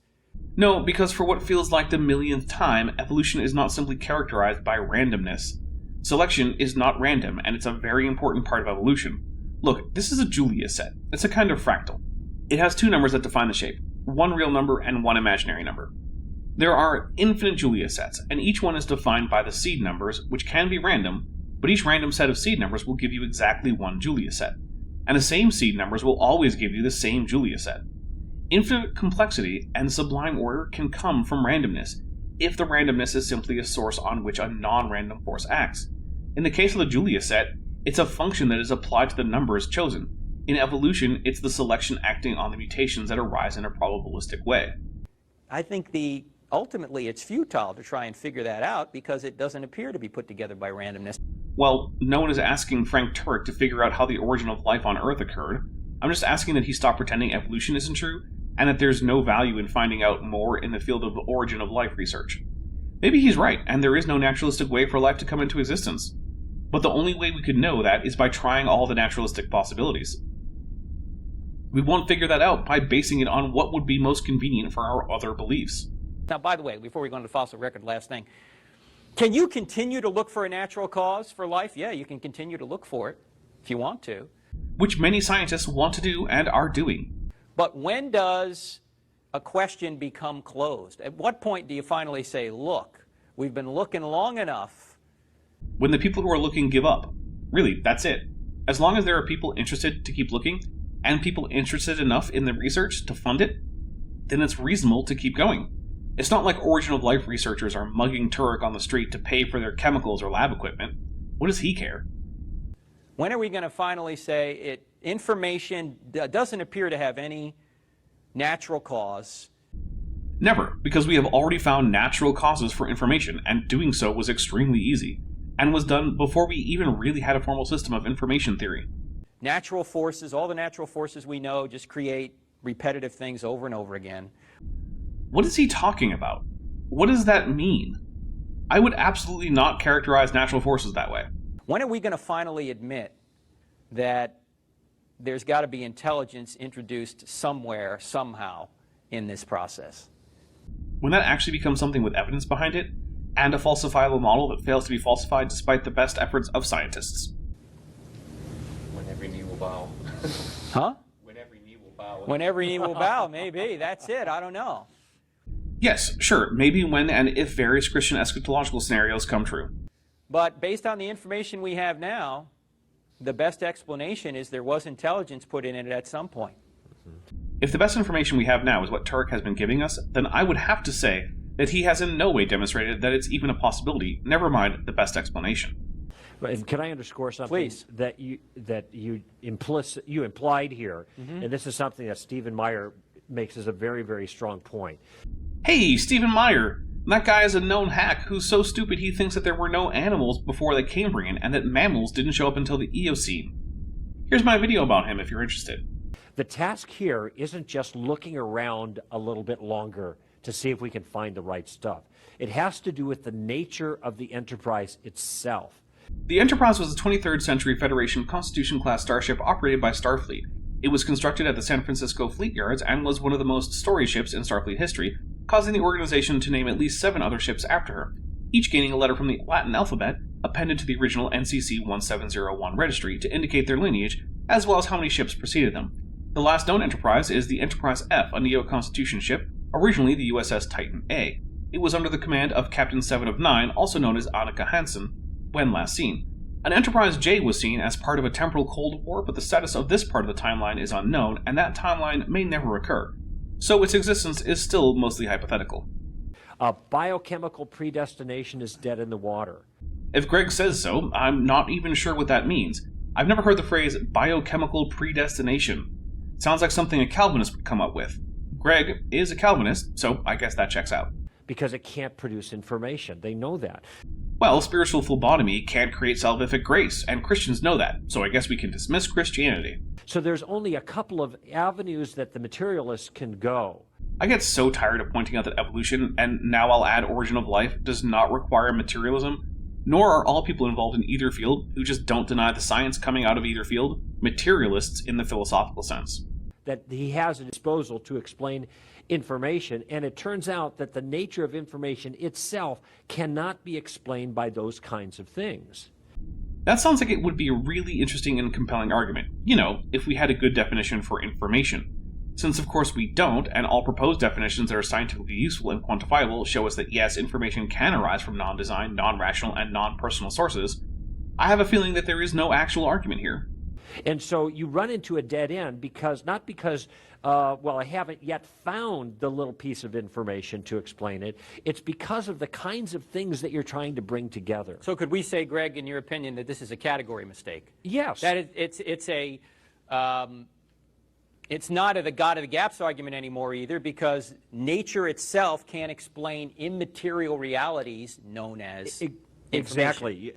No, because for what feels like the millionth time, evolution is not simply characterized by randomness. Selection is not random, and it's a very important part of evolution. Look, this is a Julia set. It's a kind of fractal. It has 2 numbers that define the shape, 1 real number and 1 imaginary number. There are infinite Julia sets, and each one is defined by the seed numbers, which can be random, but each random set of seed numbers will give you exactly 1 Julia set. And the same seed numbers will always give you the same Julia set. Infinite complexity and sublime order can come from randomness, if the randomness is simply a source on which a non-random force acts. In the case of the Julia set, it's a function that is applied to the numbers chosen. In evolution, it's the selection acting on the mutations that arise in a probabilistic way. I think ultimately it's futile to try and figure that out because it doesn't appear to be put together by randomness. Well, no one is asking Frank Turek to figure out how the origin of life on Earth occurred. I'm just asking that he stop pretending evolution isn't true, and that there's no value in finding out more in the field of origin of life research. Maybe he's right, and there is no naturalistic way for life to come into existence. But the only way we could know that is by trying all the naturalistic possibilities. We won't figure that out by basing it on what would be most convenient for our other beliefs. Now, by the way, before we go into the fossil record, last thing. Can you continue to look for a natural cause for life? Yeah, you can continue to look for it if you want to. Which many scientists want to do and are doing. But when does a question become closed? At what point do you finally say, look, we've been looking long enough? When the people who are looking give up. Really, that's it. As long as there are people interested to keep looking, and people interested enough in the research to fund it, then it's reasonable to keep going. It's not like origin of life researchers are mugging Turek on the street to pay for their chemicals or lab equipment. What does he care? When are we going to finally say information doesn't appear to have any natural cause? Never, because we have already found natural causes for information, and doing so was extremely easy, and was done before we even really had a formal system of information theory. Natural forces, all the natural forces we know, just create repetitive things over and over again. What is he talking about? What does that mean? I would absolutely not characterize natural forces that way. When are we going to finally admit that there's got to be intelligence introduced somewhere, somehow, in this process? When that actually becomes something with evidence behind it, and a falsifiable model that fails to be falsified despite the best efforts of scientists. When every knee will bow. Huh? When every knee will bow. When every knee will bow, maybe. That's it. I don't know. Yes, sure, maybe when and if various Christian eschatological scenarios come true. But based on the information we have now, the best explanation is there was intelligence put in it at some point. If the best information we have now is what Turek has been giving us, then I would have to say that he has in no way demonstrated that it's even a possibility, never mind the best explanation. And can I underscore something? Please. That you implied here, and this is something that Stephen Meyer makes as a very, very strong point. Hey, Stephen Meyer! That guy is a known hack who's so stupid he thinks that there were no animals before the Cambrian and that mammals didn't show up until the Eocene. Here's my video about him if you're interested. The task here isn't just looking around a little bit longer to see if we can find the right stuff. It has to do with the nature of the Enterprise itself. The Enterprise was a 23rd century Federation Constitution-class starship operated by Starfleet. It was constructed at the San Francisco Fleet Yards and was one of the most storied ships in Starfleet history, causing the organization to name at least 7 other ships after her, each gaining a letter from the Latin alphabet appended to the original NCC 1701 registry to indicate their lineage, as well as how many ships preceded them. The last known Enterprise is the Enterprise F, a Neo-Constitution ship, originally the USS Titan A. It was under the command of Captain 7 of 9, also known as Annika Hansen, when last seen. An Enterprise J was seen as part of a temporal Cold War, but the status of this part of the timeline is unknown, and that timeline may never occur. So its existence is still mostly hypothetical. Biochemical predestination is dead in the water. If Greg says so, I'm not even sure what that means. I've never heard the phrase biochemical predestination. Sounds like something a Calvinist would come up with. Greg is a Calvinist, so I guess that checks out. Because it can't produce information. They know that. Well, spiritual phlebotomy can't create salvific grace, and Christians know that, so I guess we can dismiss Christianity. So there's only a couple of avenues that the materialists can go. I get so tired of pointing out that evolution, and now I'll add origin of life, does not require materialism, nor are all people involved in either field, who just don't deny the science coming out of either field, materialists in the philosophical sense. That he has at disposal to explain information, and it turns out that the nature of information itself cannot be explained by those kinds of things. That sounds like it would be a really interesting and compelling argument, if we had a good definition for information. Since of course we don't, and all proposed definitions that are scientifically useful and quantifiable show us that yes, information can arise from non-design, non-rational, and non-personal sources, I have a feeling that there is no actual argument here. And so you run into a dead end not because I haven't yet found the little piece of information to explain it. It's because of the kinds of things that you're trying to bring together. So could we say, Greg, in your opinion, that this is a category mistake? Yes. That it's not the God of the gaps argument anymore either, because nature itself can't explain immaterial realities known as Exactly.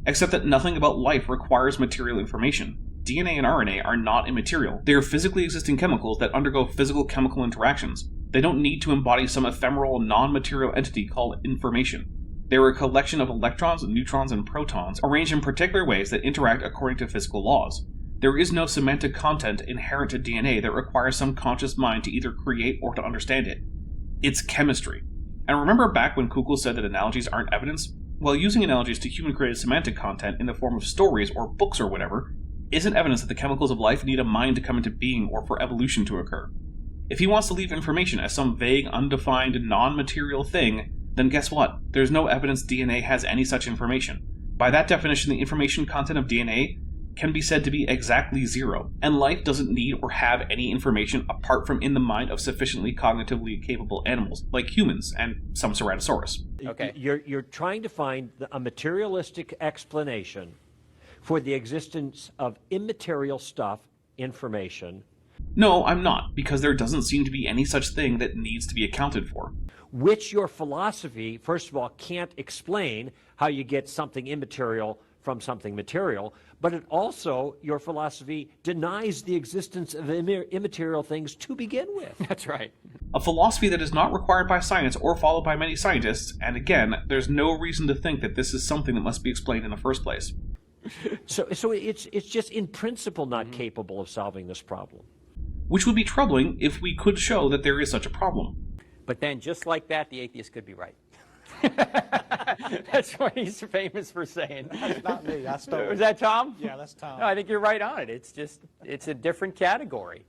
Except that nothing about life requires material information. DNA and RNA are not immaterial. They are physically existing chemicals that undergo physical chemical interactions. They don't need to embody some ephemeral, non-material entity called information. They are a collection of electrons, neutrons, and protons arranged in particular ways that interact according to physical laws. There is no semantic content inherent to DNA that requires some conscious mind to either create or to understand it. It's chemistry. And remember back when Kugel said that analogies aren't evidence? Well, using analogies to human-created semantic content in the form of stories or books or whatever isn't evidence that the chemicals of life need a mind to come into being or for evolution to occur. If he wants to leave information as some vague, undefined, non-material thing, then guess what? There's no evidence DNA has any such information. By that definition, the information content of DNA can be said to be exactly zero, and life doesn't need or have any information apart from in the mind of sufficiently cognitively capable animals, like humans and some Ceratosaurus. Okay. You're trying to find a materialistic explanation for the existence of immaterial stuff, information. No, I'm not, because there doesn't seem to be any such thing that needs to be accounted for. Which your philosophy, first of all, can't explain how you get something immaterial from something material, but it also, your philosophy denies the existence of immaterial things to begin with. That's right. A philosophy that is not required by science or followed by many scientists, and again, there's no reason to think that this is something that must be explained in the first place. So it's just in principle not capable of solving this problem. Which would be troubling if we could show that there is such a problem. But then, just like that, the atheist could be right. That's what he's famous for saying. That's not me. That's Tom. Was that Tom? Yeah, that's Tom. No, I think you're right on it. It's a different category.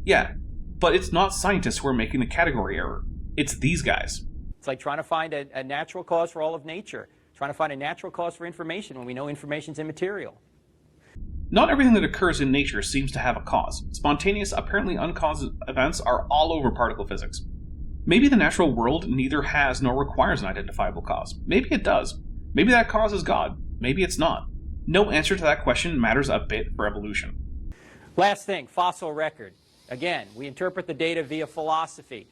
Yeah, but it's not scientists who are making the category error. It's these guys. It's like trying to find a natural cause for all of nature. Trying to find a natural cause for information when we know information's immaterial. Not everything that occurs in nature seems to have a cause. Spontaneous, apparently uncaused events are all over particle physics. Maybe the natural world neither has nor requires an identifiable cause. Maybe it does. Maybe that cause is God. Maybe it's not. No answer to that question matters a bit for evolution. Last thing, fossil record. Again, we interpret the data via philosophy.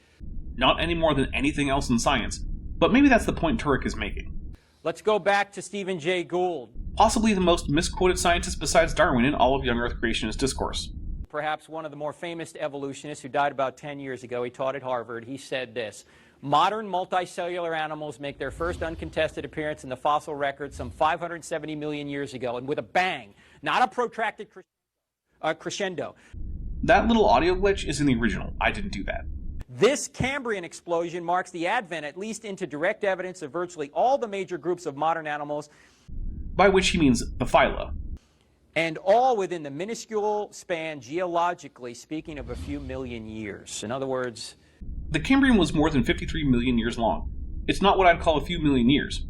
Not any more than anything else in science, but maybe that's the point Turek is making. Let's go back to Stephen Jay Gould. Possibly the most misquoted scientist besides Darwin in all of young Earth creationist discourse. Perhaps one of the more famous evolutionists who died about 10 years ago. He taught at Harvard. He said this: modern multicellular animals make their first uncontested appearance in the fossil record some 570 million years ago, and with a bang, not a protracted crescendo. That little audio glitch is in the original. I didn't do that. This Cambrian explosion marks the advent, at least into direct evidence, of virtually all the major groups of modern animals. By which he means the phyla. And all within the minuscule span, geologically speaking, of a few million years. In other words, the Cambrian was more than 53 million years long. It's not what I'd call a few million years.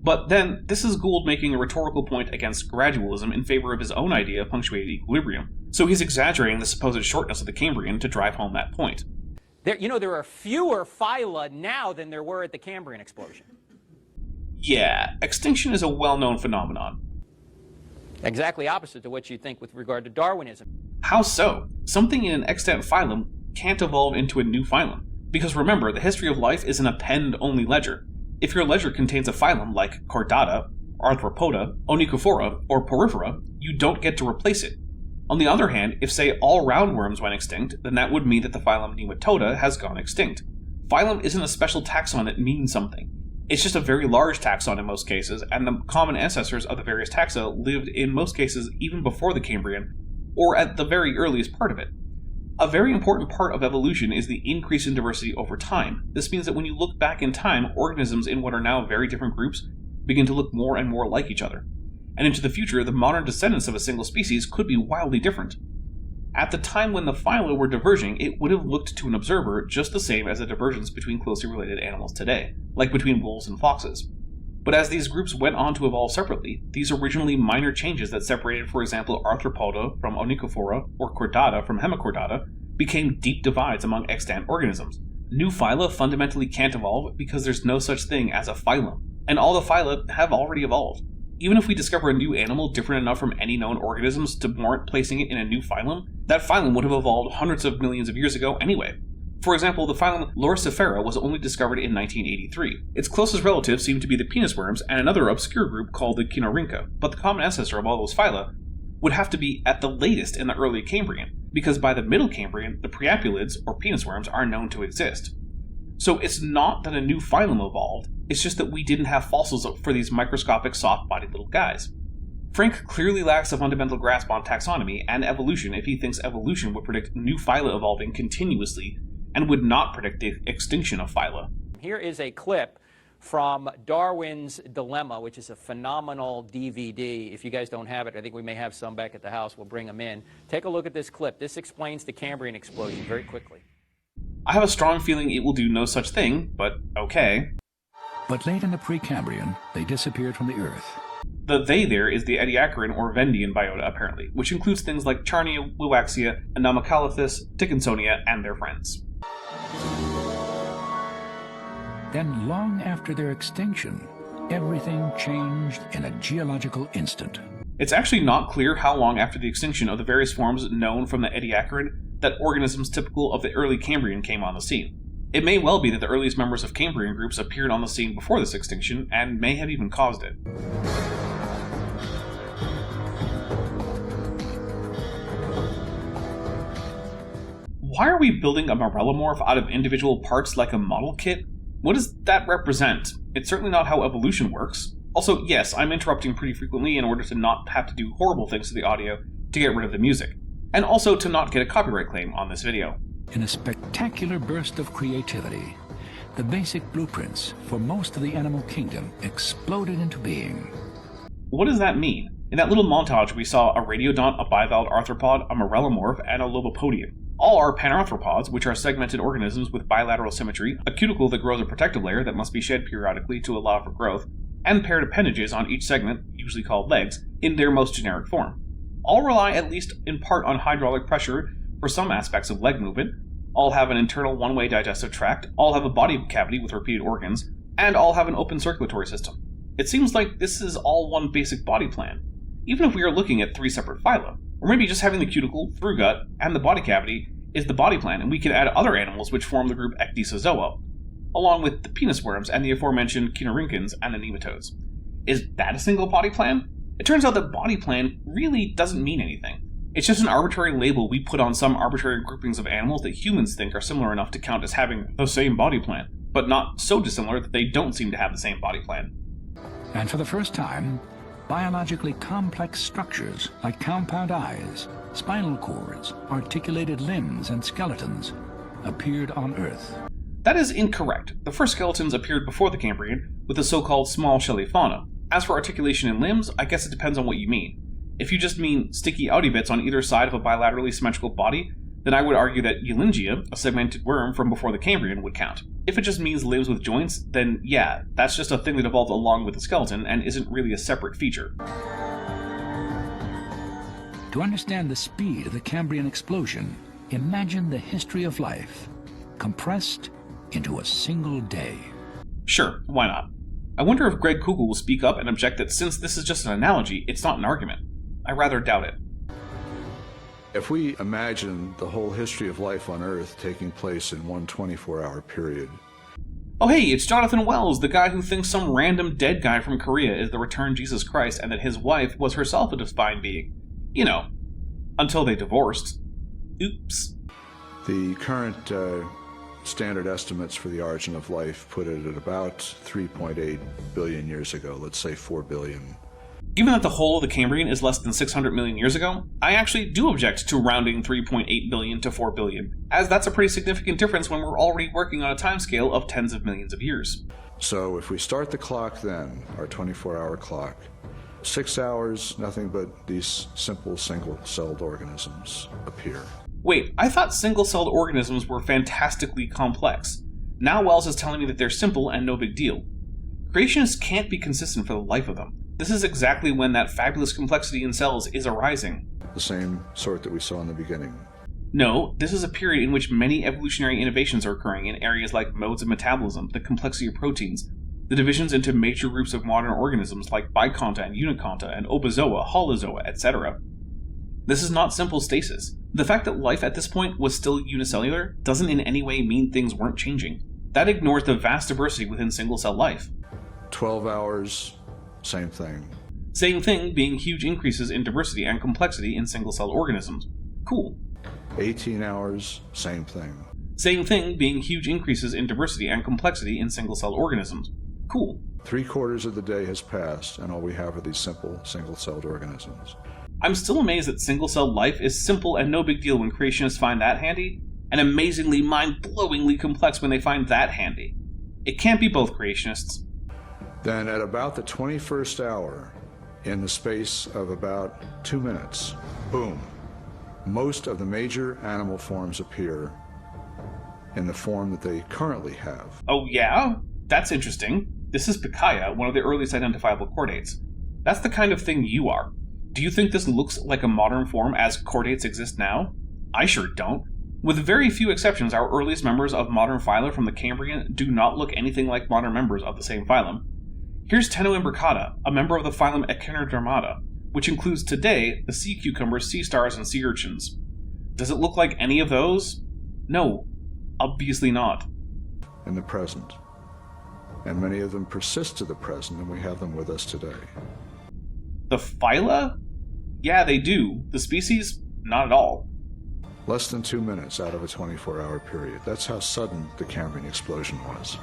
But then, this is Gould making a rhetorical point against gradualism in favor of his own idea of punctuated equilibrium. So he's exaggerating the supposed shortness of the Cambrian to drive home that point. There are fewer phyla now than there were at the Cambrian explosion. Yeah, extinction is a well-known phenomenon. Exactly opposite to what you think with regard to Darwinism. How so? Something in an extant phylum can't evolve into a new phylum. Because remember, the history of life is an append-only ledger. If your ledger contains a phylum like Chordata, Arthropoda, Onychophora, or Porifera, you don't get to replace it. On the other hand, if say all roundworms went extinct, then that would mean that the phylum Nematoda has gone extinct. Phylum isn't a special taxon that means something. It's just a very large taxon in most cases, and the common ancestors of the various taxa lived in most cases even before the Cambrian, or at the very earliest part of it. A very important part of evolution is the increase in diversity over time. This means that when you look back in time, organisms in what are now very different groups begin to look more and more like each other. And into the future, the modern descendants of a single species could be wildly different. At the time when the phyla were diverging, it would have looked to an observer just the same as the divergence between closely related animals today, like between wolves and foxes. But as these groups went on to evolve separately, these originally minor changes that separated, for example, Arthropoda from Onychophora or Chordata from Hemichordata became deep divides among extant organisms. New phyla fundamentally can't evolve because there's no such thing as a phylum, and all the phyla have already evolved. Even if we discover a new animal different enough from any known organisms to warrant placing it in a new phylum, that phylum would have evolved hundreds of millions of years ago anyway. For example, the phylum Loricifera was only discovered in 1983. Its closest relatives seem to be the penis worms and another obscure group called the Chinorhyncha, but the common ancestor of all those phyla would have to be at the latest in the early Cambrian, because by the middle Cambrian, the preapulids, or penis worms, are known to exist. So it's not that a new phylum evolved, it's just that we didn't have fossils for these microscopic, soft-bodied little guys. Frank clearly lacks a fundamental grasp on taxonomy and evolution if he thinks evolution would predict new phyla evolving continuously and would not predict the extinction of phyla. Here is a clip from Darwin's Dilemma, which is a phenomenal DVD. If you guys don't have it, I think we may have some back at the house. We'll bring them in. Take a look at this clip. This explains the Cambrian explosion very quickly. I have a strong feeling it will do no such thing, but okay. But late in the Precambrian, they disappeared from the Earth. The they there is the Ediacaran or Vendian biota, apparently, which includes things like Charnia, Wiwaxia, Anomacalathus, Dickinsonia, and their friends. Then, long after their extinction, everything changed in a geological instant. It's actually not clear how long after the extinction of the various forms known from the Ediacaran that organisms typical of the early Cambrian came on the scene. It may well be that the earliest members of Cambrian groups appeared on the scene before this extinction, and may have even caused it. Why are we building a morellomorph out of individual parts like a model kit? What does that represent? It's certainly not how evolution works. Also, yes, I'm interrupting pretty frequently in order to not have to do horrible things to the audio to get rid of the music, and also to not get a copyright claim on this video. In a spectacular burst of creativity, the basic blueprints for most of the animal kingdom exploded into being. What does that mean? In that little montage we saw a radiodont, a bivalve arthropod, a morellomorph, and a lobopodium. All are panarthropods, which are segmented organisms with bilateral symmetry, a cuticle that grows a protective layer that must be shed periodically to allow for growth, and paired appendages on each segment, usually called legs, in their most generic form. All rely at least in part on hydraulic pressure for some aspects of leg movement, all have an internal one-way digestive tract, all have a body cavity with repeated organs, and all have an open circulatory system. It seems like this is all one basic body plan, even if we are looking at 3 separate phyla. Or maybe just having the cuticle, through gut, and the body cavity is the body plan, and we can add other animals which form the group Ecdysozoa, along with the penis worms and the aforementioned Chinorhynchins and the nematodes. Is that a single body plan? It turns out that body plan really doesn't mean anything. It's just an arbitrary label we put on some arbitrary groupings of animals that humans think are similar enough to count as having the same body plan, but not so dissimilar that they don't seem to have the same body plan. And for the first time, biologically complex structures like compound eyes, spinal cords, articulated limbs, and skeletons appeared on Earth. That is incorrect. The first skeletons appeared before the Cambrian, with the so-called small shelly fauna. As for articulation in limbs, I guess it depends on what you mean. If you just mean sticky outy bits on either side of a bilaterally symmetrical body, then I would argue that Eulingia, a segmented worm from before the Cambrian, would count. If it just means limbs with joints, then yeah, that's just a thing that evolved along with the skeleton and isn't really a separate feature. To understand the speed of the Cambrian explosion, imagine the history of life compressed into a single day. Sure, why not? I wonder if Greg Kugel will speak up and object that since this is just an analogy, it's not an argument. I rather doubt it. If we imagine the whole history of life on Earth taking place in one 24-hour period. Oh hey, it's Jonathan Wells, the guy who thinks some random dead guy from Korea is the returned Jesus Christ and that his wife was herself a divine being. You know, until they divorced. Oops. The current standard estimates for the origin of life put it at about 3.8 billion years ago, let's say 4 billion. Given that the whole of the Cambrian is less than 600 million years ago, I actually do object to rounding 3.8 billion to 4 billion, as that's a pretty significant difference when we're already working on a timescale of tens of millions of years. So if we start the clock then, our 24-hour clock, 6 hours, nothing but these simple single-celled organisms appear. Wait, I thought single-celled organisms were fantastically complex. Now Wells is telling me that they're simple and no big deal. Creationists can't be consistent for the life of them. This is exactly when that fabulous complexity in cells is arising. The same sort that we saw in the beginning. No, this is a period in which many evolutionary innovations are occurring in areas like modes of metabolism, the complexity of proteins, the divisions into major groups of modern organisms like biconta and uniconta and obozoa, holozoa, etc. This is not simple stasis. The fact that life at this point was still unicellular doesn't in any way mean things weren't changing. That ignores the vast diversity within single-cell life. 12 hours, same thing. Same thing being huge increases in diversity and complexity in single-celled organisms. Cool. 18 hours, same thing. Same thing being huge increases in diversity and complexity in single-celled organisms. Cool. 3/4 of the day has passed, and all we have are these simple single-celled organisms. I'm still amazed that single-celled life is simple and no big deal when creationists find that handy, and amazingly mind-blowingly complex when they find that handy. It can't be both, creationists. Then at about the 21st hour, in the space of about 2 minutes, boom, most of the major animal forms appear in the form that they currently have. Oh yeah? That's interesting. This is Behe, one of the earliest identifiable chordates. That's the kind of thing you are. Do you think this looks like a modern form as chordates exist now? I sure don't. With very few exceptions, our earliest members of modern phyla from the Cambrian do not look anything like modern members of the same phylum. Here's Tenoimbricata, a member of the phylum Echinodermata, which includes today the sea cucumbers, sea stars, and sea urchins. Does it look like any of those? No, obviously not. In the present. And many of them persist to the present, and we have them with us today. The phyla? Yeah, they do. The species? Not at all. Less than 2 minutes out of a 24-hour period. That's how sudden the Cambrian explosion was.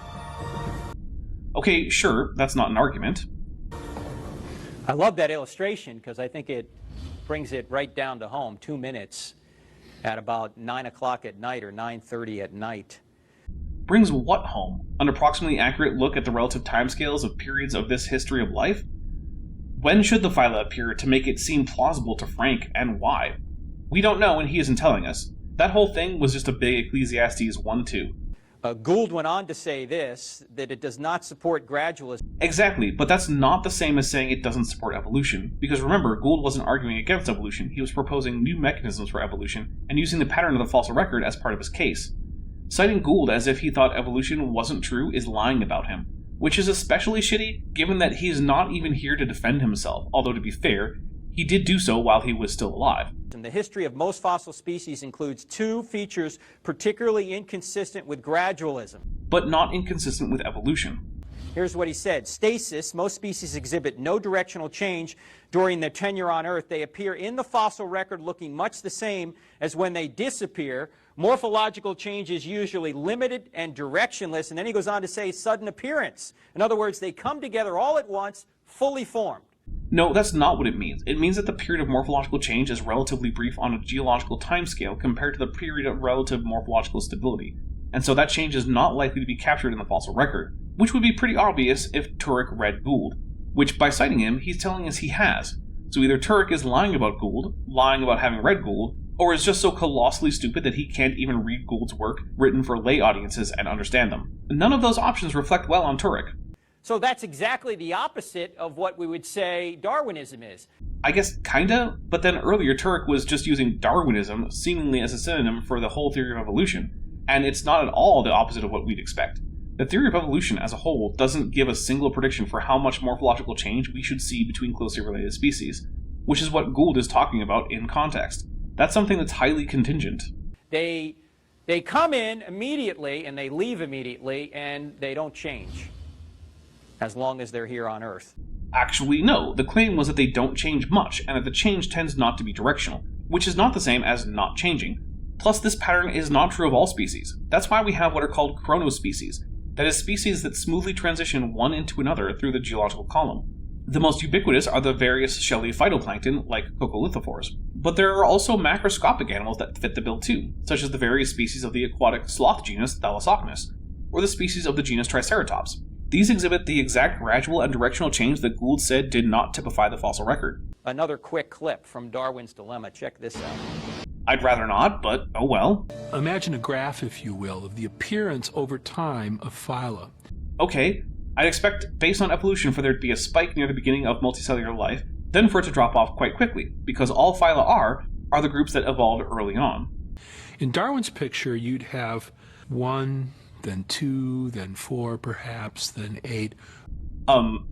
Okay, sure, that's not an argument. I love that illustration because I think it brings it right down to home. 2 minutes at about 9 o'clock at night or 9:30 at night. Brings what home? An approximately accurate look at the relative timescales of periods of this history of life? When should the phyla appear to make it seem plausible to Frank, and why? We don't know, and he isn't telling us. That whole thing was just a big Ecclesiastes 1-2. Gould went on to say this, that it does not support gradualism. Exactly, but that's not the same as saying it doesn't support evolution. Because remember, Gould wasn't arguing against evolution, he was proposing new mechanisms for evolution, and using the pattern of the fossil record as part of his case. Citing Gould as if he thought evolution wasn't true is lying about him, which is especially shitty given that he is not even here to defend himself, although to be fair, he did do so while he was still alive. The history of most fossil species includes two features particularly inconsistent with gradualism, but not inconsistent with evolution. Here's what he said. Stasis, most species exhibit no directional change during their tenure on Earth. They appear in the fossil record looking much the same as when they disappear. Morphological change is usually limited and directionless. And then he goes on to say sudden appearance. In other words, they come together all at once, fully formed. No, that's not what it means. It means that the period of morphological change is relatively brief on a geological timescale compared to the period of relative morphological stability. And so that change is not likely to be captured in the fossil record, which would be pretty obvious if Turek read Gould, which by citing him, he's telling us he has. So either Turek is lying about Gould, lying about having read Gould, or is just so colossally stupid that he can't even read Gould's work written for lay audiences and understand them. None of those options reflect well on Turek. So that's exactly the opposite of what we would say Darwinism is. I guess kinda, but then earlier Turek was just using Darwinism seemingly as a synonym for the whole theory of evolution, and it's not at all the opposite of what we'd expect. The theory of evolution as a whole doesn't give a single prediction for how much morphological change we should see between closely related species, which is what Gould is talking about in context. That's something that's highly contingent. They come in immediately and they leave immediately and they don't change as long as they're here on Earth. Actually, no. The claim was that they don't change much, and that the change tends not to be directional, which is not the same as not changing. Plus, this pattern is not true of all species. That's why we have what are called chronospecies, that is, species that smoothly transition one into another through the geological column. The most ubiquitous are the various shelly phytoplankton, like coccolithophores. But there are also macroscopic animals that fit the bill too, such as the various species of the aquatic sloth genus Thalassocnus, or the species of the genus Triceratops. These exhibit the exact gradual and directional change that Gould said did not typify the fossil record. Another quick clip from Darwin's Dilemma. Check this out. I'd rather not, but oh well. Imagine a graph, if you will, of the appearance over time of phyla. Okay, I'd expect, based on evolution, for there to be a spike near the beginning of multicellular life, then for it to drop off quite quickly, because all phyla are the groups that evolved early on. In Darwin's picture, you'd have 1, then 2, then 4 perhaps, then 8.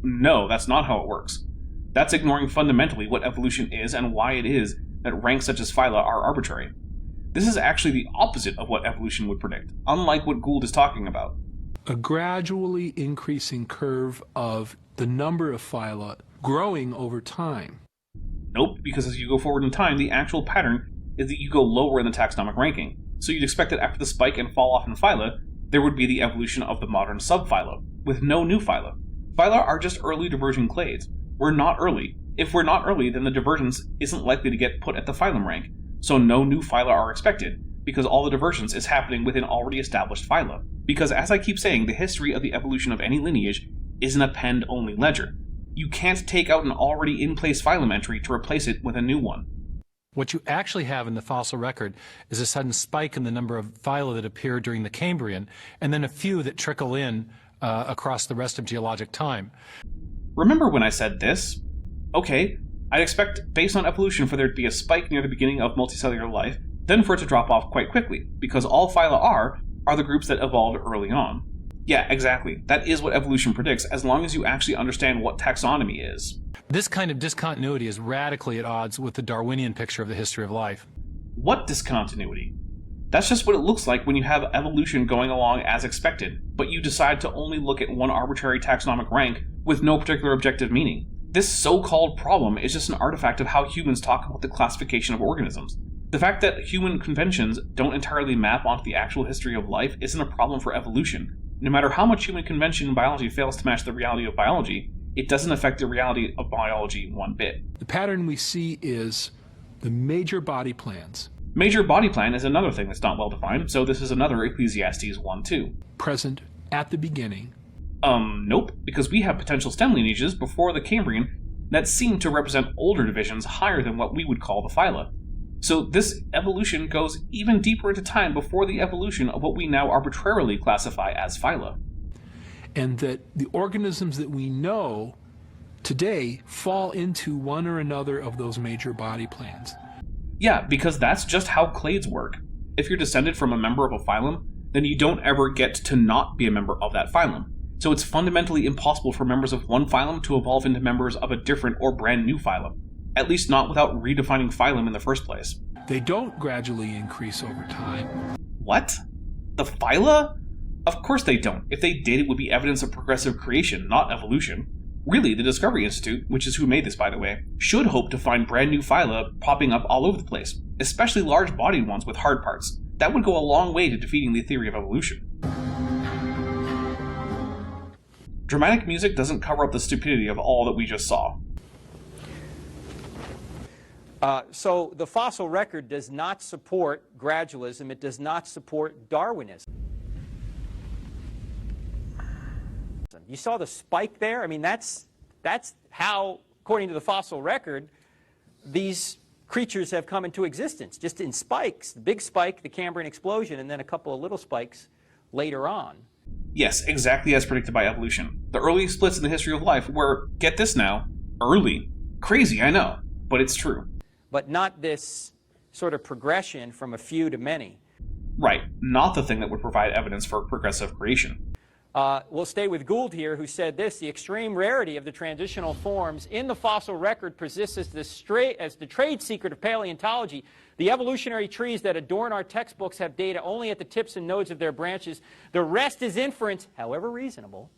No, that's not how it works. That's ignoring fundamentally what evolution is and why it is that ranks such as phyla are arbitrary. This is actually the opposite of what evolution would predict, unlike what Gould is talking about. A gradually increasing curve of the number of phyla growing over time. Nope, because as you go forward in time, the actual pattern is that you go lower in the taxonomic ranking. So you'd expect that after the spike and fall off in phyla, there would be the evolution of the modern subphyla, with no new phyla. Phyla are just early diverging clades. We're not early. If we're not early, then the divergence isn't likely to get put at the phylum rank, so no new phyla are expected, because all the divergence is happening within already established phyla. Because as I keep saying, the history of the evolution of any lineage is an append-only ledger. You can't take out an already in-place phylum entry to replace it with a new one. What you actually have in the fossil record is a sudden spike in the number of phyla that appear during the Cambrian, and then a few that trickle in across the rest of geologic time. Remember when I said this? Okay, I'd expect, based on evolution, for there to be a spike near the beginning of multicellular life, then for it to drop off quite quickly, because all phyla are the groups that evolved early on. Yeah, exactly. That is what evolution predicts, as long as you actually understand what taxonomy is. This kind of discontinuity is radically at odds with the Darwinian picture of the history of life. What discontinuity? That's just what it looks like when you have evolution going along as expected, but you decide to only look at one arbitrary taxonomic rank with no particular objective meaning. This so-called problem is just an artifact of how humans talk about the classification of organisms. The fact that human conventions don't entirely map onto the actual history of life isn't a problem for evolution. No matter how much human convention in biology fails to match the reality of biology, it doesn't affect the reality of biology one bit. The pattern we see is the major body plans. Major body plan is another thing that's not well defined, so this is another Ecclesiastes 1-2. Present at the beginning. Nope, because we have potential stem lineages before the Cambrian that seem to represent older divisions higher than what we would call the phyla. So this evolution goes even deeper into time before the evolution of what we now arbitrarily classify as phyla. And that the organisms that we know today fall into one or another of those major body plans. Yeah, because that's just how clades work. If you're descended from a member of a phylum, then you don't ever get to not be a member of that phylum. So it's fundamentally impossible for members of one phylum to evolve into members of a different or brand new phylum. At least not without redefining phylum in the first place. They don't gradually increase over time. What? The phyla? Of course they don't. If they did, it would be evidence of progressive creation, not evolution. Really, the Discovery Institute, which is who made this by the way, should hope to find brand new phyla popping up all over the place, especially large-bodied ones with hard parts. That would go a long way to defeating the theory of evolution. Dramatic music doesn't cover up the stupidity of all that we just saw. So the fossil record does not support gradualism. It does not support Darwinism. You saw the spike there? I mean, that's how, according to the fossil record, these creatures have come into existence, just in spikes. The big spike, the Cambrian explosion, and then a couple of little spikes later on. Yes, exactly as predicted by evolution. The early splits in the history of life were, get this now, early. Crazy, I know, but it's true. But not this sort of progression from a few to many. Right, not the thing that would provide evidence for progressive creation. We'll stay with Gould here, who said this: the extreme rarity of the transitional forms in the fossil record persists as the trade secret of paleontology. The evolutionary trees that adorn our textbooks have data only at the tips and nodes of their branches. The rest is inference, however reasonable,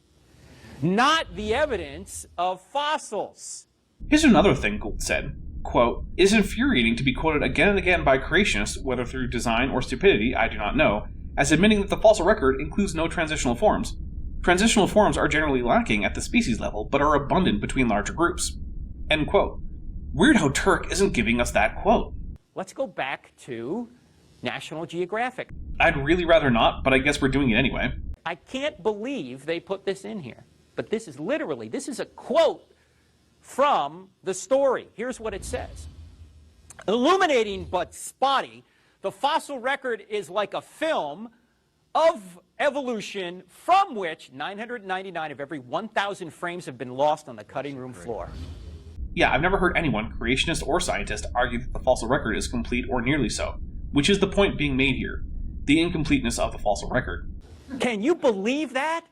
not the evidence of fossils. Here's another thing Gould said. Quote, "It is infuriating to be quoted again and again by creationists, whether through design or stupidity, I do not know, as admitting that the fossil record includes no transitional forms. Transitional forms are generally lacking at the species level, but are abundant between larger groups." End quote. Weird how Turek isn't giving us that quote. Let's go back to National Geographic. I'd really rather not, but I guess we're doing it anyway. I can't believe they put this in here. But this is literally, this is a quote from the story. Here's what it says. Illuminating but spotty, the fossil record is like a film of evolution from which 999 of every 1,000 frames have been lost on the cutting room floor. Yeah, I've never heard anyone, creationist or scientist, argue that the fossil record is complete or nearly so, which is the point being made here, the incompleteness of the fossil record. Can you believe that?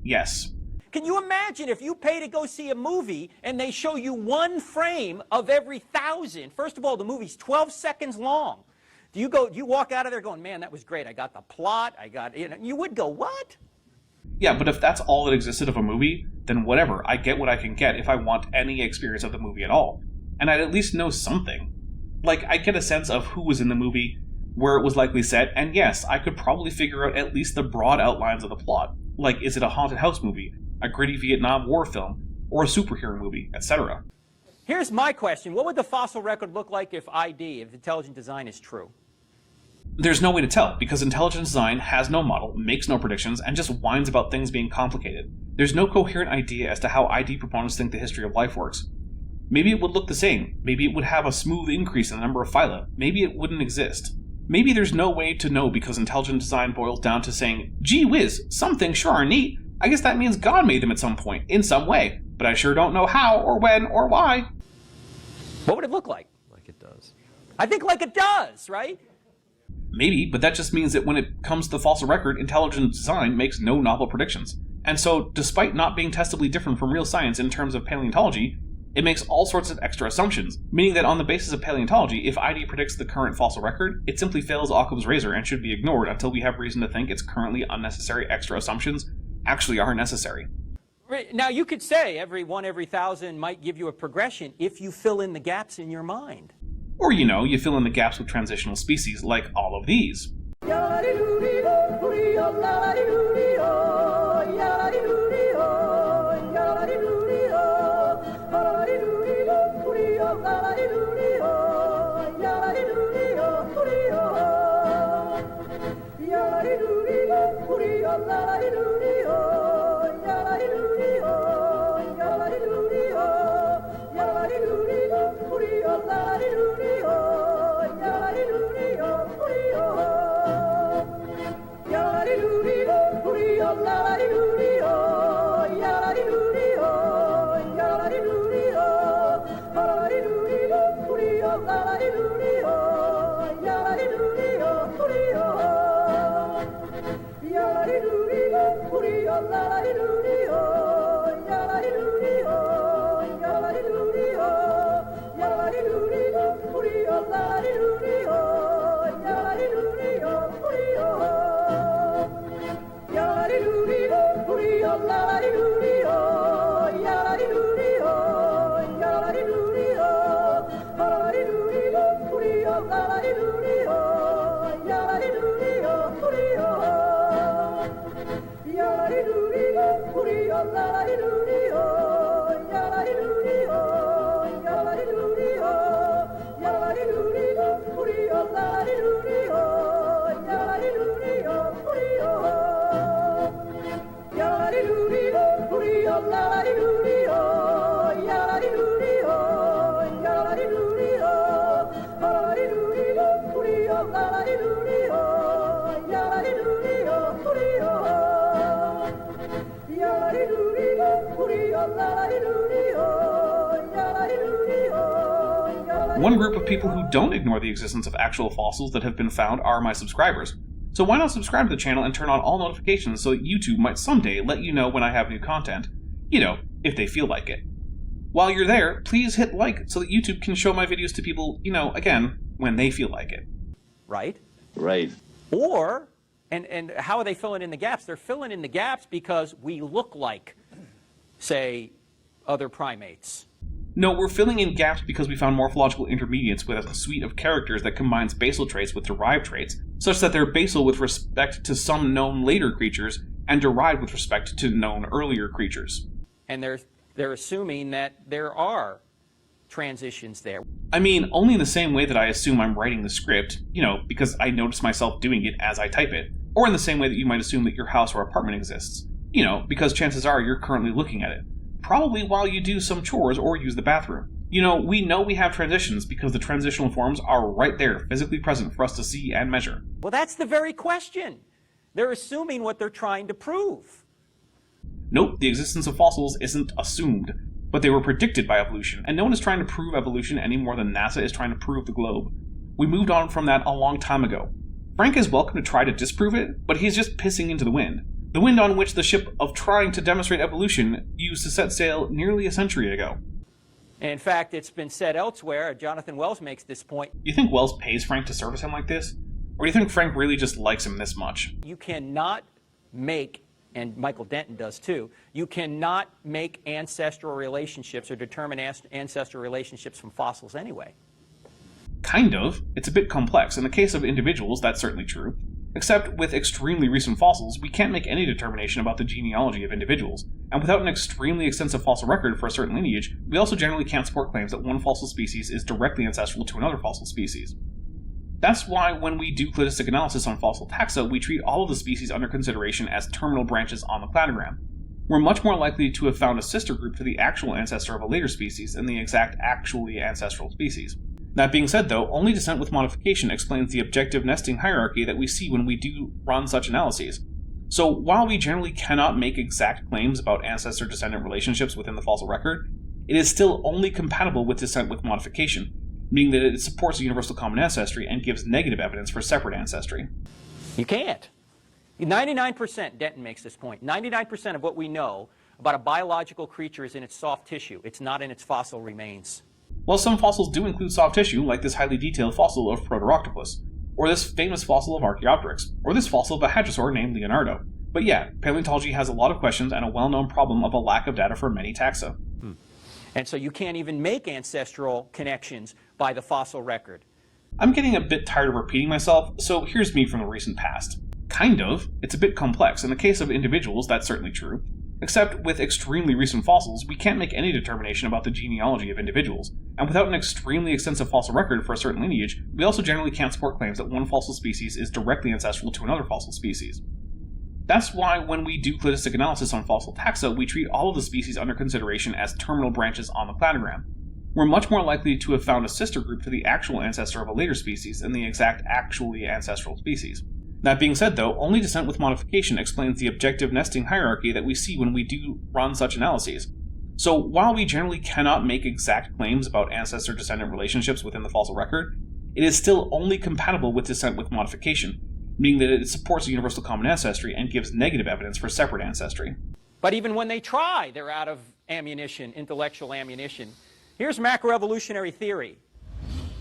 Yes. Can you imagine if you pay to go see a movie and they show you one frame of every 1,000? First of all, the movie's 12 seconds long. You walk out of there going, man, that was great. I got the plot. You would go, what? Yeah, but if that's all that existed of a movie, then whatever. I get what I can get if I want any experience of the movie at all. And I'd at least know something. Like, I get a sense of who was in the movie, where it was likely set, and yes, I could probably figure out at least the broad outlines of the plot. Like, is it a haunted house movie, a gritty Vietnam War film, or a superhero movie, etc.? Here's my question. What would the fossil record look like if intelligent design is true? There's no way to tell, because intelligent design has no model, makes no predictions, and just whines about things being complicated. There's no coherent idea as to how ID proponents think the history of life works. Maybe it would look the same. Maybe it would have a smooth increase in the number of phyla. Maybe it wouldn't exist. Maybe there's no way to know because intelligent design boils down to saying, gee whiz, some things sure are neat. I guess that means God made them at some point, in some way. But I sure don't know how, or when, or why. What would it look like? Like it does. I think like it does, right? Maybe, but that just means that when it comes to the fossil record, intelligent design makes no novel predictions. And so, despite not being testably different from real science in terms of paleontology, it makes all sorts of extra assumptions, meaning that on the basis of paleontology, if ID predicts the current fossil record, it simply fails Occam's razor and should be ignored until we have reason to think its currently unnecessary extra assumptions actually are necessary. Now, you could say every 1/1,000 might give you a progression if you fill in the gaps in your mind. Or, you fill in the gaps with transitional species like all of these. One group of people who don't ignore the existence of actual fossils that have been found are my subscribers. So why not subscribe to the channel and turn on all notifications so that YouTube might someday let you know when I have new content. If they feel like it. While you're there, please hit like so that YouTube can show my videos to people, again, when they feel like it. Right? Right. Or, and how are they filling in the gaps? They're filling in the gaps because we look like, say, other primates. No, we're filling in gaps because we found morphological intermediates with a suite of characters that combines basal traits with derived traits, such that they're basal with respect to some known later creatures and derived with respect to known earlier creatures. And they're assuming that there are transitions there. I mean, only in the same way that I assume I'm writing the script, because I notice myself doing it as I type it. Or in the same way that you might assume that your house or apartment exists. Because chances are you're currently looking at it. Probably while you do some chores or use the bathroom. We know we have transitions because the transitional forms are right there, physically present for us to see and measure. Well, that's the very question. They're assuming what they're trying to prove. Nope, the existence of fossils isn't assumed, but they were predicted by evolution, and no one is trying to prove evolution any more than NASA is trying to prove the globe. We moved on from that a long time ago. Frank is welcome to try to disprove it, but he's just pissing into the wind. The wind on which the ship of trying to demonstrate evolution used to set sail nearly a century ago. In fact, it's been said elsewhere, Jonathan Wells makes this point. Do you think Wells pays Frank to service him like this? Or do you think Frank really just likes him this much? You cannot make, and Michael Denton does too, you cannot make ancestral relationships or determine ancestral relationships from fossils anyway. Kind of. It's a bit complex. In the case of individuals, that's certainly true. Except with extremely recent fossils, we can't make any determination about the genealogy of individuals. And without an extremely extensive fossil record for a certain lineage, we also generally can't support claims that one fossil species is directly ancestral to another fossil species. That's why when we do cladistic analysis on fossil taxa, we treat all of the species under consideration as terminal branches on the cladogram. we're much more likely to have found a sister group to the actual ancestor of a later species than the exact actually ancestral species. That being said, though, only descent with modification explains the objective nesting hierarchy that we see when we do run such analyses. So while we generally cannot make exact claims about ancestor-descendant relationships within the fossil record, it is still only compatible with descent with modification, meaning that it supports a universal common ancestry and gives negative evidence for separate ancestry. You can't. 99%, Denton makes this point, 99% of what we know about a biological creature is in its soft tissue. It's not in its fossil remains. Well, some fossils do include soft tissue, like this highly detailed fossil of Protoroctopus, or this famous fossil of Archaeopteryx, or this fossil of a hadrosaur named Leonardo. But yeah, paleontology has a lot of questions and a well-known problem of a lack of data for many taxa. And so you can't even make ancestral connections by the fossil record. I'm getting a bit tired of repeating myself, so here's me from the recent past. Kind of. It's a bit complex. In the case of individuals, that's certainly true. Except with extremely recent fossils, we can't make any determination about the genealogy of individuals. And without an extremely extensive fossil record for a certain lineage, we also generally can't support claims that one fossil species is directly ancestral to another fossil species. That's why when we do cladistic analysis on fossil taxa, we treat all of the species under consideration as terminal branches on the cladogram. We're much more likely to have found a sister group to the actual ancestor of a later species than the exact actually ancestral species. That being said, though, only descent with modification explains the objective nesting hierarchy that we see when we do run such analyses. So while we generally cannot make exact claims about ancestor-descendant relationships within the fossil record, it is still only compatible with descent with modification, meaning that it supports a universal common ancestry and gives negative evidence for separate ancestry. But even when they try, they're out of ammunition, intellectual ammunition. Here's macroevolutionary theory.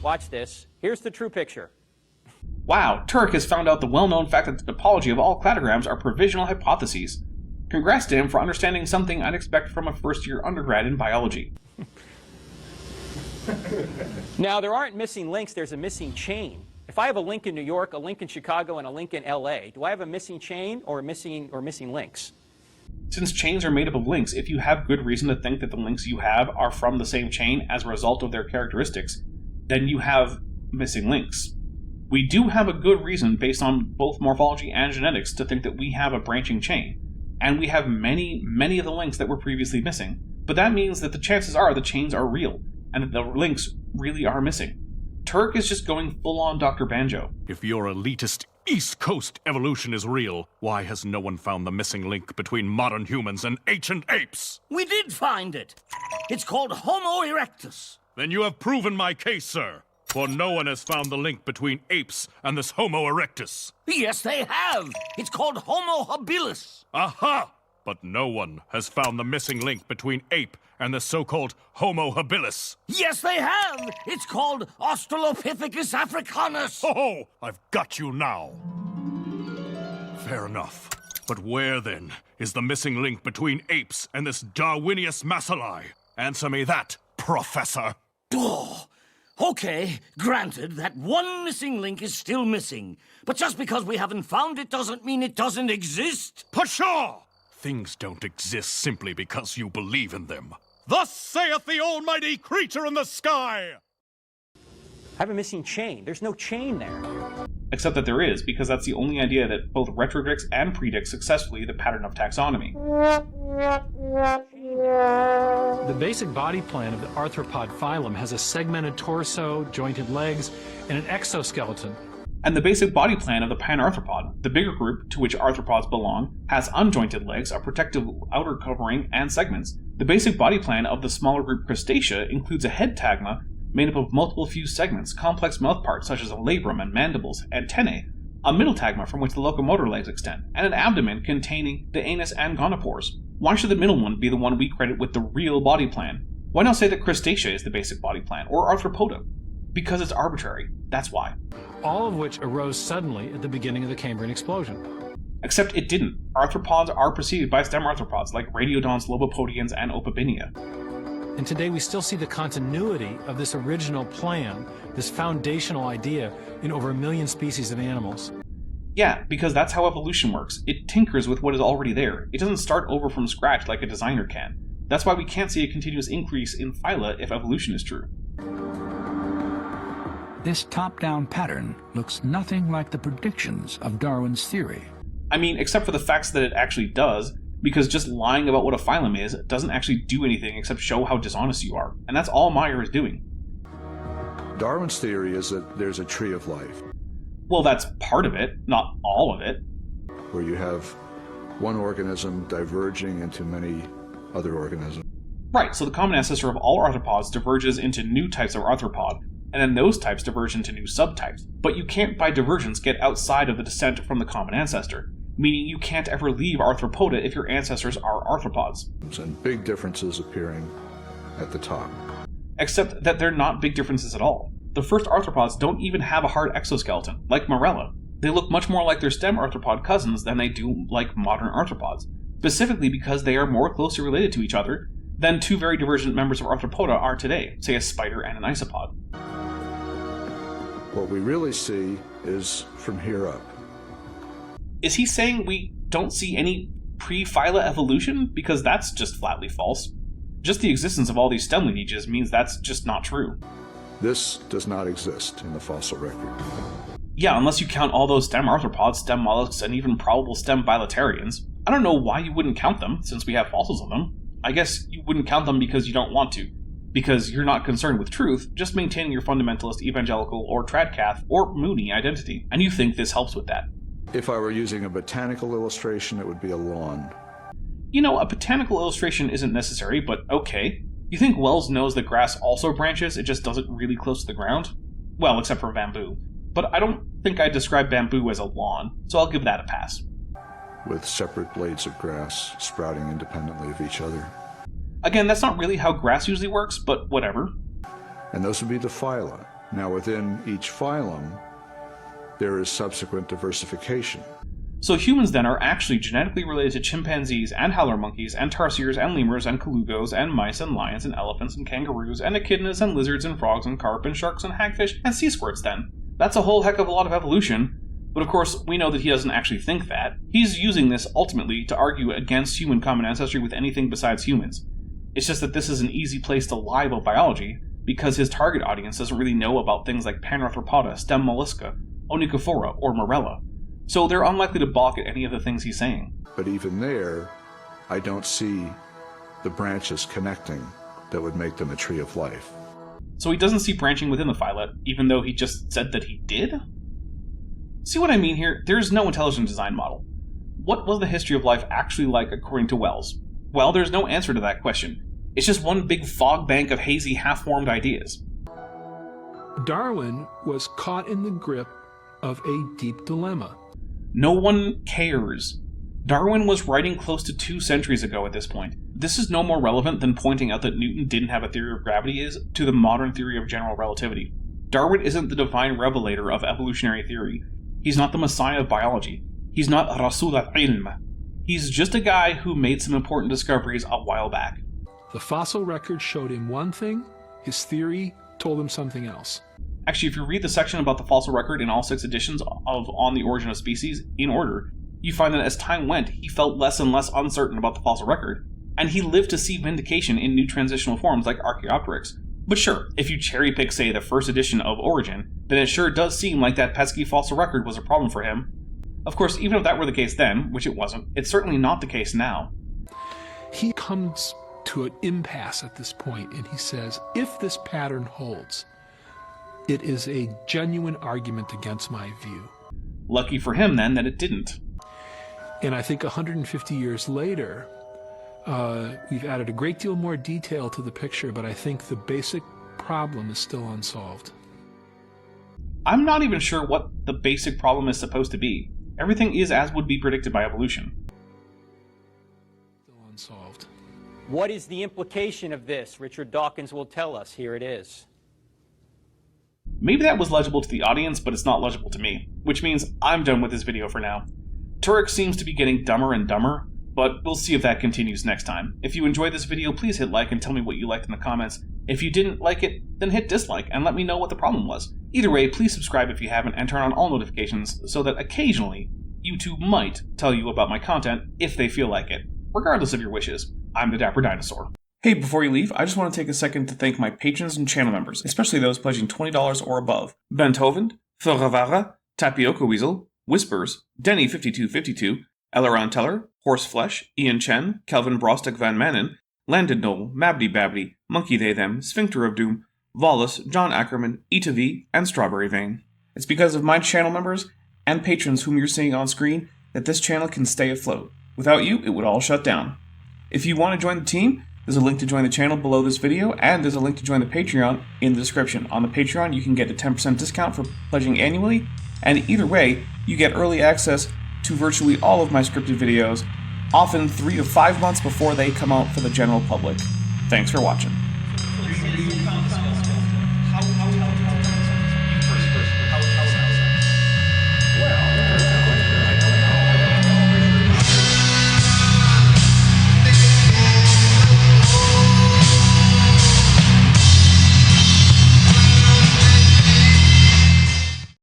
Watch this. Here's the true picture. Wow, Turek has found out the well-known fact that the topology of all cladograms are provisional hypotheses. Congrats to him for understanding something I'd expect from a first-year undergrad in biology. Now, there aren't missing links, there's a missing chain. If I have a link in New York, a link in Chicago, and a link in LA, do I have a missing chain or missing links? Since chains are made up of links, if you have good reason to think that the links you have are from the same chain as a result of their characteristics, then you have missing links. We do have a good reason, based on both morphology and genetics, to think that we have a branching chain, and we have many of the links that were previously missing, but that means that the chances are the chains are real, and that the links really are missing. Turek is just going full-on Dr. Banjo. If your elitist East Coast evolution is real, why has no one found the missing link between modern humans and ancient apes? We did find it. It's called Homo erectus. Then you have proven my case, sir. For no one has found the link between apes and this Homo erectus. Yes, they have. It's called Homo habilis. Aha! But no one has found the missing link between ape and the so-called Homo habilis. Yes, they have. It's called Australopithecus africanus. Oh, I've got you now. Fair enough. But where, then, is the missing link between apes and this Darwinius macilli? Answer me that, Professor. Oh. Okay, granted that one missing link is still missing. But just because we haven't found it doesn't mean it doesn't exist. Pshaw! Things don't exist simply because you believe in them. Thus saith the almighty creature in the sky! I have a missing chain. There's no chain there. Except that there is, because that's the only idea that both retrodicts and predicts successfully the pattern of taxonomy. The basic body plan of the arthropod phylum has a segmented torso, jointed legs, and an exoskeleton. And the basic body plan of the panarthropod, the bigger group to which arthropods belong, has unjointed legs, a protective outer covering, and segments. The basic body plan of the smaller group Crustacea includes a head tagma made up of multiple fused segments, complex mouth parts such as a labrum and mandibles, antennae, a middle tagma from which the locomotor legs extend, and an abdomen containing the anus and gonopores. Why should the middle one be the one we credit with the real body plan? Why not say that Crustacea is the basic body plan, or Arthropoda? Because it's arbitrary, that's why. All of which arose suddenly at the beginning of the Cambrian explosion. Except it didn't. Arthropods are preceded by stem arthropods like Radiodonts, Lobopodians, and Opabinia. And today we still see the continuity of this original plan, this foundational idea, in over 1 million species of animals. Yeah, because that's how evolution works. It tinkers with what is already there. It doesn't start over from scratch like a designer can. That's why we can't see a continuous increase in phyla if evolution is true. This top-down pattern looks nothing like the predictions of Darwin's theory. I mean, except for the facts that it actually does, because just lying about what a phylum is doesn't actually do anything except show how dishonest you are, and that's all Meyer is doing. Darwin's theory is that there's a tree of life. Well, that's part of it, not all of it. Where you have one organism diverging into many other organisms. Right, so the common ancestor of all arthropods diverges into new types of arthropod, and then those types diverge into new subtypes. But you can't, by divergence, get outside of the descent from the common ancestor, meaning you can't ever leave Arthropoda if your ancestors are arthropods. And big differences appearing at the top. Except that they're not big differences at all. The first arthropods don't even have a hard exoskeleton, like Morella. They look much more like their stem arthropod cousins than they do like modern arthropods, specifically because they are more closely related to each other than two very divergent members of Arthropoda are today, say a spider and an isopod. What we really see is from here up. Is he saying we don't see any pre-Phyla evolution? Because that's just flatly false. Just the existence of all these stem lineages means that's just not true. This does not exist in the fossil record. Yeah, unless you count all those stem arthropods, stem mollusks, and even probable stem bilaterians. I don't know why you wouldn't count them, since we have fossils of them. I guess you wouldn't count them because you don't want to. Because you're not concerned with truth, just maintaining your fundamentalist, evangelical, or tradcath, or Mooney identity. And you think this helps with that. If I were using a botanical illustration, it would be a lawn. You know, a botanical illustration isn't necessary, but okay. You think Wells knows that grass also branches, it just does it really close to the ground? Well, except for bamboo. But I don't think I'd describe bamboo as a lawn, so I'll give that a pass. With separate blades of grass sprouting independently of each other. Again, that's not really how grass usually works, but whatever. And those would be the phyla. Now within each phylum, there is subsequent diversification. So humans then are actually genetically related to chimpanzees and howler monkeys and tarsiers and lemurs and colugos and mice and lions and elephants and kangaroos and echidnas and lizards and frogs and carp and sharks and hagfish and sea squirts then. That's a whole heck of a lot of evolution. But of course, we know that he doesn't actually think that. He's using this, ultimately, to argue against human common ancestry with anything besides humans. It's just that this is an easy place to lie about biology, because his target audience doesn't really know about things like Panarthropoda, stem mollusca, Onychophora, or Morella. So they're unlikely to balk at any of the things he's saying. But even there, I don't see the branches connecting that would make them a tree of life. So he doesn't see branching within the phyla, even though he just said that he did? See what I mean here? There's no intelligent design model. What was the history of life actually like according to Wells? Well, there's no answer to that question. It's just one big fog bank of hazy, half-formed ideas. Darwin was caught in the grip of a deep dilemma. No one cares. Darwin was writing close to 2 centuries ago at this point. This is no more relevant than pointing out that Newton didn't have a theory of gravity is to the modern theory of general relativity. Darwin isn't the divine revelator of evolutionary theory. He's not the messiah of biology. He's not Rasul al-Ilm. He's just a guy who made some important discoveries a while back. The fossil record showed him one thing, his theory told him something else. Actually, if you read the section about the fossil record in all 6 editions of On the Origin of Species, in order, you find that as time went, he felt less and less uncertain about the fossil record, and he lived to see vindication in new transitional forms like Archaeopteryx. But sure, if you cherry-pick, say, the first edition of Origin, then it sure does seem like that pesky fossil record was a problem for him. Of course, even if that were the case then, which it wasn't, it's certainly not the case now. He comes to an impasse at this point, and he says, if this pattern holds, it is a genuine argument against my view. Lucky for him, then, that it didn't. And I think 150 years later, we've added a great deal more detail to the picture, but I think the basic problem is still unsolved. I'm not even sure what the basic problem is supposed to be. Everything is as would be predicted by evolution. Still unsolved. What is the implication of this? Richard Dawkins will tell us. Here it is. Maybe that was legible to the audience, but it's not legible to me, which means I'm done with this video for now. Turek seems to be getting dumber and dumber, but we'll see if that continues next time. If you enjoyed this video, please hit like and tell me what you liked in the comments. If you didn't like it, then hit dislike and let me know what the problem was. Either way, please subscribe if you haven't and turn on all notifications so that occasionally YouTube might tell you about my content if they feel like it, regardless of your wishes. I'm the Dapper Dinosaur. Hey, before you leave, I just want to take a second to thank my patrons and channel members, especially those pledging $20 or above. Benthoven, Thorravara, Tapioca Weasel, Whispers, Denny5252, Elleron Teller, Horseflesh, Ian Chen, Kelvin Brostick Van Manen, Landon Noel, Mabdy Babdy, Monkey They Them, Sphincter of Doom, Vollus, John Ackerman, Eta V, and Strawberry Vein. It's because of my channel members and patrons whom you're seeing on screen that this channel can stay afloat. Without you, it would all shut down. If you want to join the team, there's a link to join the channel below this video, and there's a link to join the Patreon in the description. On the Patreon, you can get a 10% discount for pledging annually, and either way, you get early access to virtually all of my scripted videos, often 3 to 5 months before they come out for the general public. Thanks for watching.